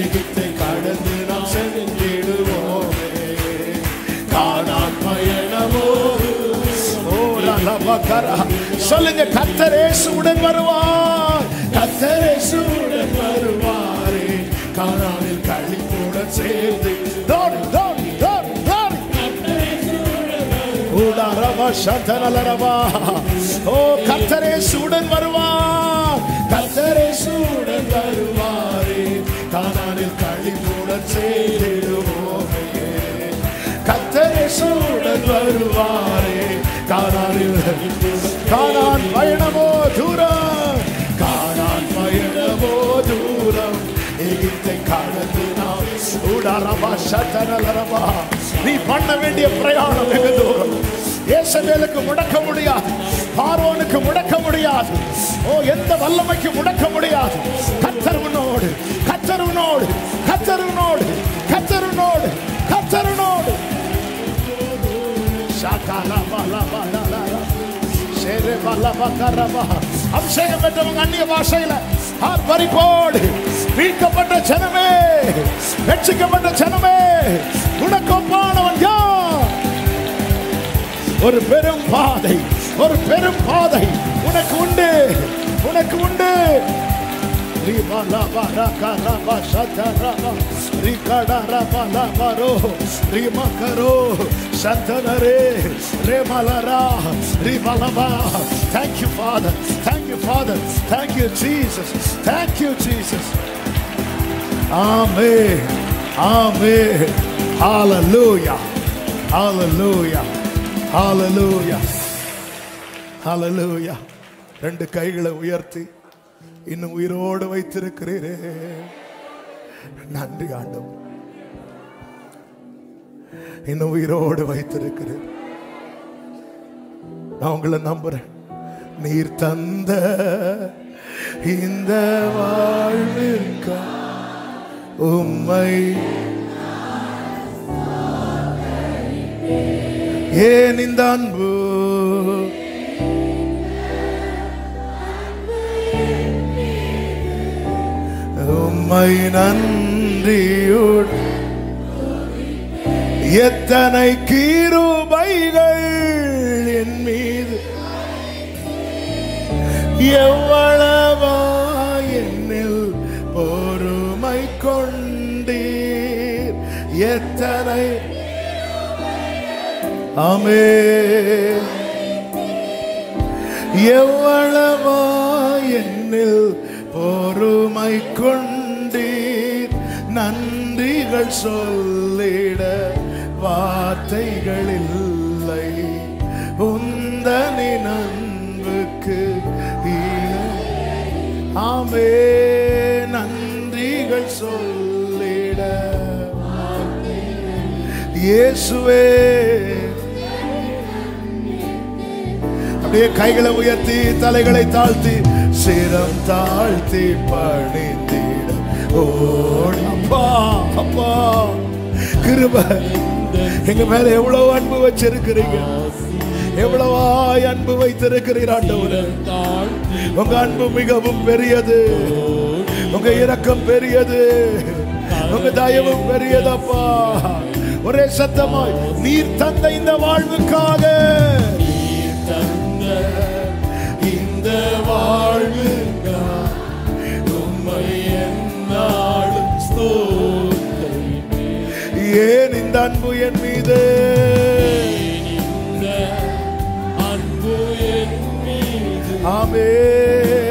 எகிப்தை கடந்து நாம் சென்றிடுவோமே. கானான் பயணமோ. சொல்லுங்க, கர்த்தர் இயேசுவுடன் வருவார். கர்த்தர் இயேசுவுடன் வருவாரே. கானானில் களிப்புடன் சேர்ந்து ஓ கர்த்தர் இயேசுவுடன் வருவார். கர்த்தர் இயேசுவுடன் வருவாரே. கானானில் களிப்புடன் சேர்ந்திடுவோமே. கர்த்தர் இயேசுவுடன் வருவாரே. கானான் பயணமோ தூரம். கானான் நீ பண்ண வேண்டிய பிரயாணம் வெகு தூரம். ஏசபேலுக்கு முடக்க முடியாது, பார்வோனுக்கு முடக்க முடியாது, எந்த வல்லமைக்கு முடக்க முடியாது. கர்த்தர் உன்னோடு, கர்த்தர் உன்னோடு, கர்த்தர் உன்னோடு, கர்த்தர் உன்னோடு, கர்த்தர் உன்னோடு. அபிஷேகம் பெற்றவங்க அந்நிய பாஷையில ஆர்ப்பரிப்போடு, மீட்கப்பட்ட ஜனமே, ரட்சிக்கப்பட்ட ஜனமே, உனக்கொப்பானவன் யார்? ஒரு பெரும் பாதை, ஒரு பெரும் பாதை உனக்கு உண்டு, உனக்கு உண்டு. Thank you, Father. Thank you, Father. Thank you, Jesus. Thank you, Jesus. Amen. Amen. Hallelujah. Hallelujah. Hallelujah. Hallelujah. ரெண்டு கைகளை உயர்த்தி இன்னும் உயிரோடு வைத்திருக்கிறீரே, நன்றி ஆண்டவரே. இன்னும் உயிரோடு வைத்திருக்கிறேன். நான் உங்களை நம்புறேன். நீர் தந்த இந்த வாழ்விற்கா உம்மை ஏன் இந்த அன்பு உம்மை நன்றியோடு எத்தனை கிருபைகள் என் மீது எவ்வளவா என்னில் பொறுமை கொண்டீர் எத்தனை ஆமென் எவ்வளவா என்னில் பொறுமை கொண்டீர் நன்றிகள் சொல்லிட வார்த்தைகள் இல்லை உந்தனின் அன்புக்கு ஆமென் நன்றிகள் சொல்லிட இயேசுவே அப்படியே கைகளை உயர்த்தி தலைகளை தாழ்த்தி சிரம் தாழ்த்தி பணிந்திட ஓடி அப்பா அப்பா கிருபை எங்க மேல எவ்வளவு அன்பு வச்சிருக்கிறீங்க எவ்வளவா அன்பு வைத்திருக்கிறீர் ஆண்டவரே உங்க அன்பு மிகவும் பெரியது உங்க இரக்கம் பெரியது உங்க தயவும் பெரியதப்பா ஒரே சத்தமாய் நீர் தந்த இந்த வாழ்வுக்காக இந்த வாழ்வுக்காக உம்மை என்னாலும் ஸ்தோத்திரிப்பேன் ஏன் இந்த அன்பு என் மீது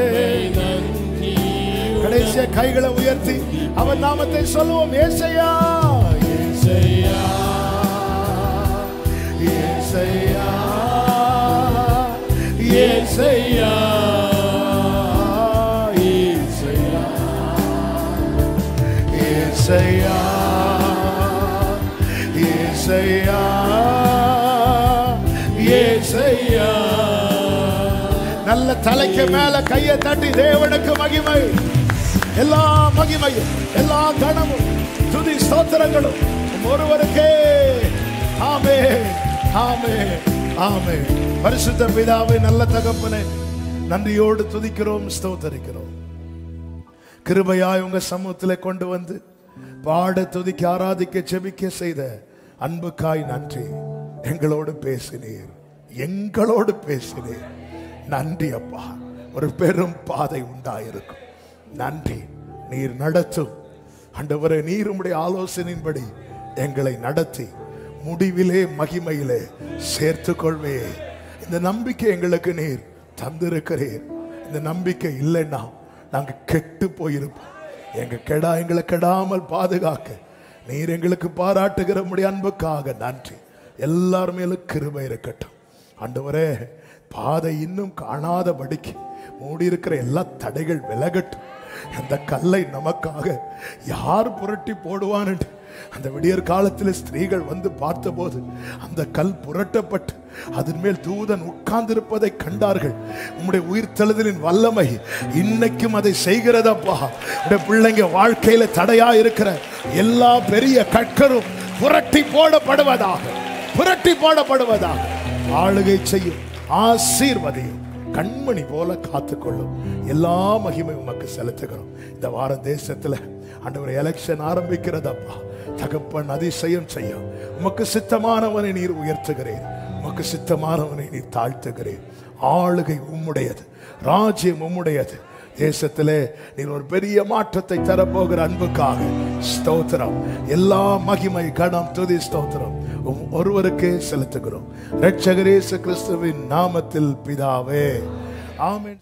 ஆமென் கடைசியா கைகளை உயர்த்தி அவன் நாமத்தை சொல்லுவோம் ஏசையா ஏசையா ஏசையா ஏசையா ஏசையா ஏசையா ஏசையா நல்ல தலைக்கு மேல கையை தட்டி தேவனுக்கு மகிமை எல்லா மகிமையும் எல்லா கணமும் துதி ஸ்தோத்திரங்களும் ஒருவருக்கே ஆமென் ஆமென் ஆமென் பரிசுத்த பிதாவே நல்ல தகப்பனே நன்றியோடு துதிக்கிறோம் ஸ்தோத்திரிக்கிறோம் கிருபையாய் உங்க சமூகத்தில் கொண்டு வந்து பாட துதிக்க ஆராதிக்க செபிக்க செய்த அன்புக்காய் நன்றி எங்களோடு பேசினீர் எங்களோடு பேசினீர் நன்றி அப்பா ஒரு பெரும் பாதை உண்டாயிருக்கும் நன்றி நீர் நடத்தும் ஆண்டவரே நீர் உம்முடைய ஆலோசனையின்படி எங்களை நடத்தி முடிவிலே மகிமையிலே சேர்த்து கொள்வே இந்த நம்பிக்கை எங்களுக்கு நீர் தந்திருக்கிறீர் இந்த நம்பிக்கை இல்லைன்னா நாங்க கெட்டு போயிருப்போம் எங்களை கெடாமல் பாதுகாக்க நீர் எங்களுக்கு பாராட்டுகிற உம்முடைய அன்புக்காக நன்றி எல்லார் மேலும் கிருபை இருக்கட்டும் ஆண்டவரே பாதை இன்னும் காணாதபடிக்கு மூடி இருக்கிற எல்லா தடைகள் விலகட்டும் அந்த கல்லை நமக்காக யார் புரட்டி போடுவான் என்று அந்த விடியற் காலத்தில் ஸ்திரீகள் வந்து பார்த்தபோது அந்த கல் புரட்டப்பட்டு அதன் மேல் தூதன் உட்கார்ந்திருப்பதை கண்டார்கள். உம்முடைய உயிர்த்தெழுதலின் வல்லமை இன்னைக்கும் அதை செய்கிறதப்பா. உடைய பிள்ளைங்க வாழ்க்கையில தடையா இருக்கிற எல்லா பெரிய கற்களும் புரட்டி போடப்படுவதாக, புரட்டி போடப்படுவதாக. ஆளுகை செய்யும், ஆசீர்வதியும், கண்மணி போல காத்துக்கொள்ளும். எல்லா மகிமை உமக்கு செலுத்துகிறோம். இந்த வாரம் தேசத்துல ஆண்டவரே எலெக்ஷன் ஆரம்பிக்கிறதப்பா. தகப்பன் அதிசயம் செய்ய உமக்கு சித்தமானவனை நீர் உயர்த்துகிறேன், உமக்கு சித்தமானவனை நீர் தாழ்த்துகிறேன். ஆளுகை உம்முடையது, ராஜ்யம் உம்முடையது. தேசத்திலே நீர் ஒரு பெரிய மாற்றத்தை தரப்போகிற அன்புக்காக ஸ்தோத்திரம். எல்லா மகிமை கனம் துதி ஸ்தோத்திரம் ஒருவருக்கே செலுத்துகிறோம். இரட்சகர் இயேசு கிறிஸ்துவின் நாமத்தில் பிதாவே, ஆமென்.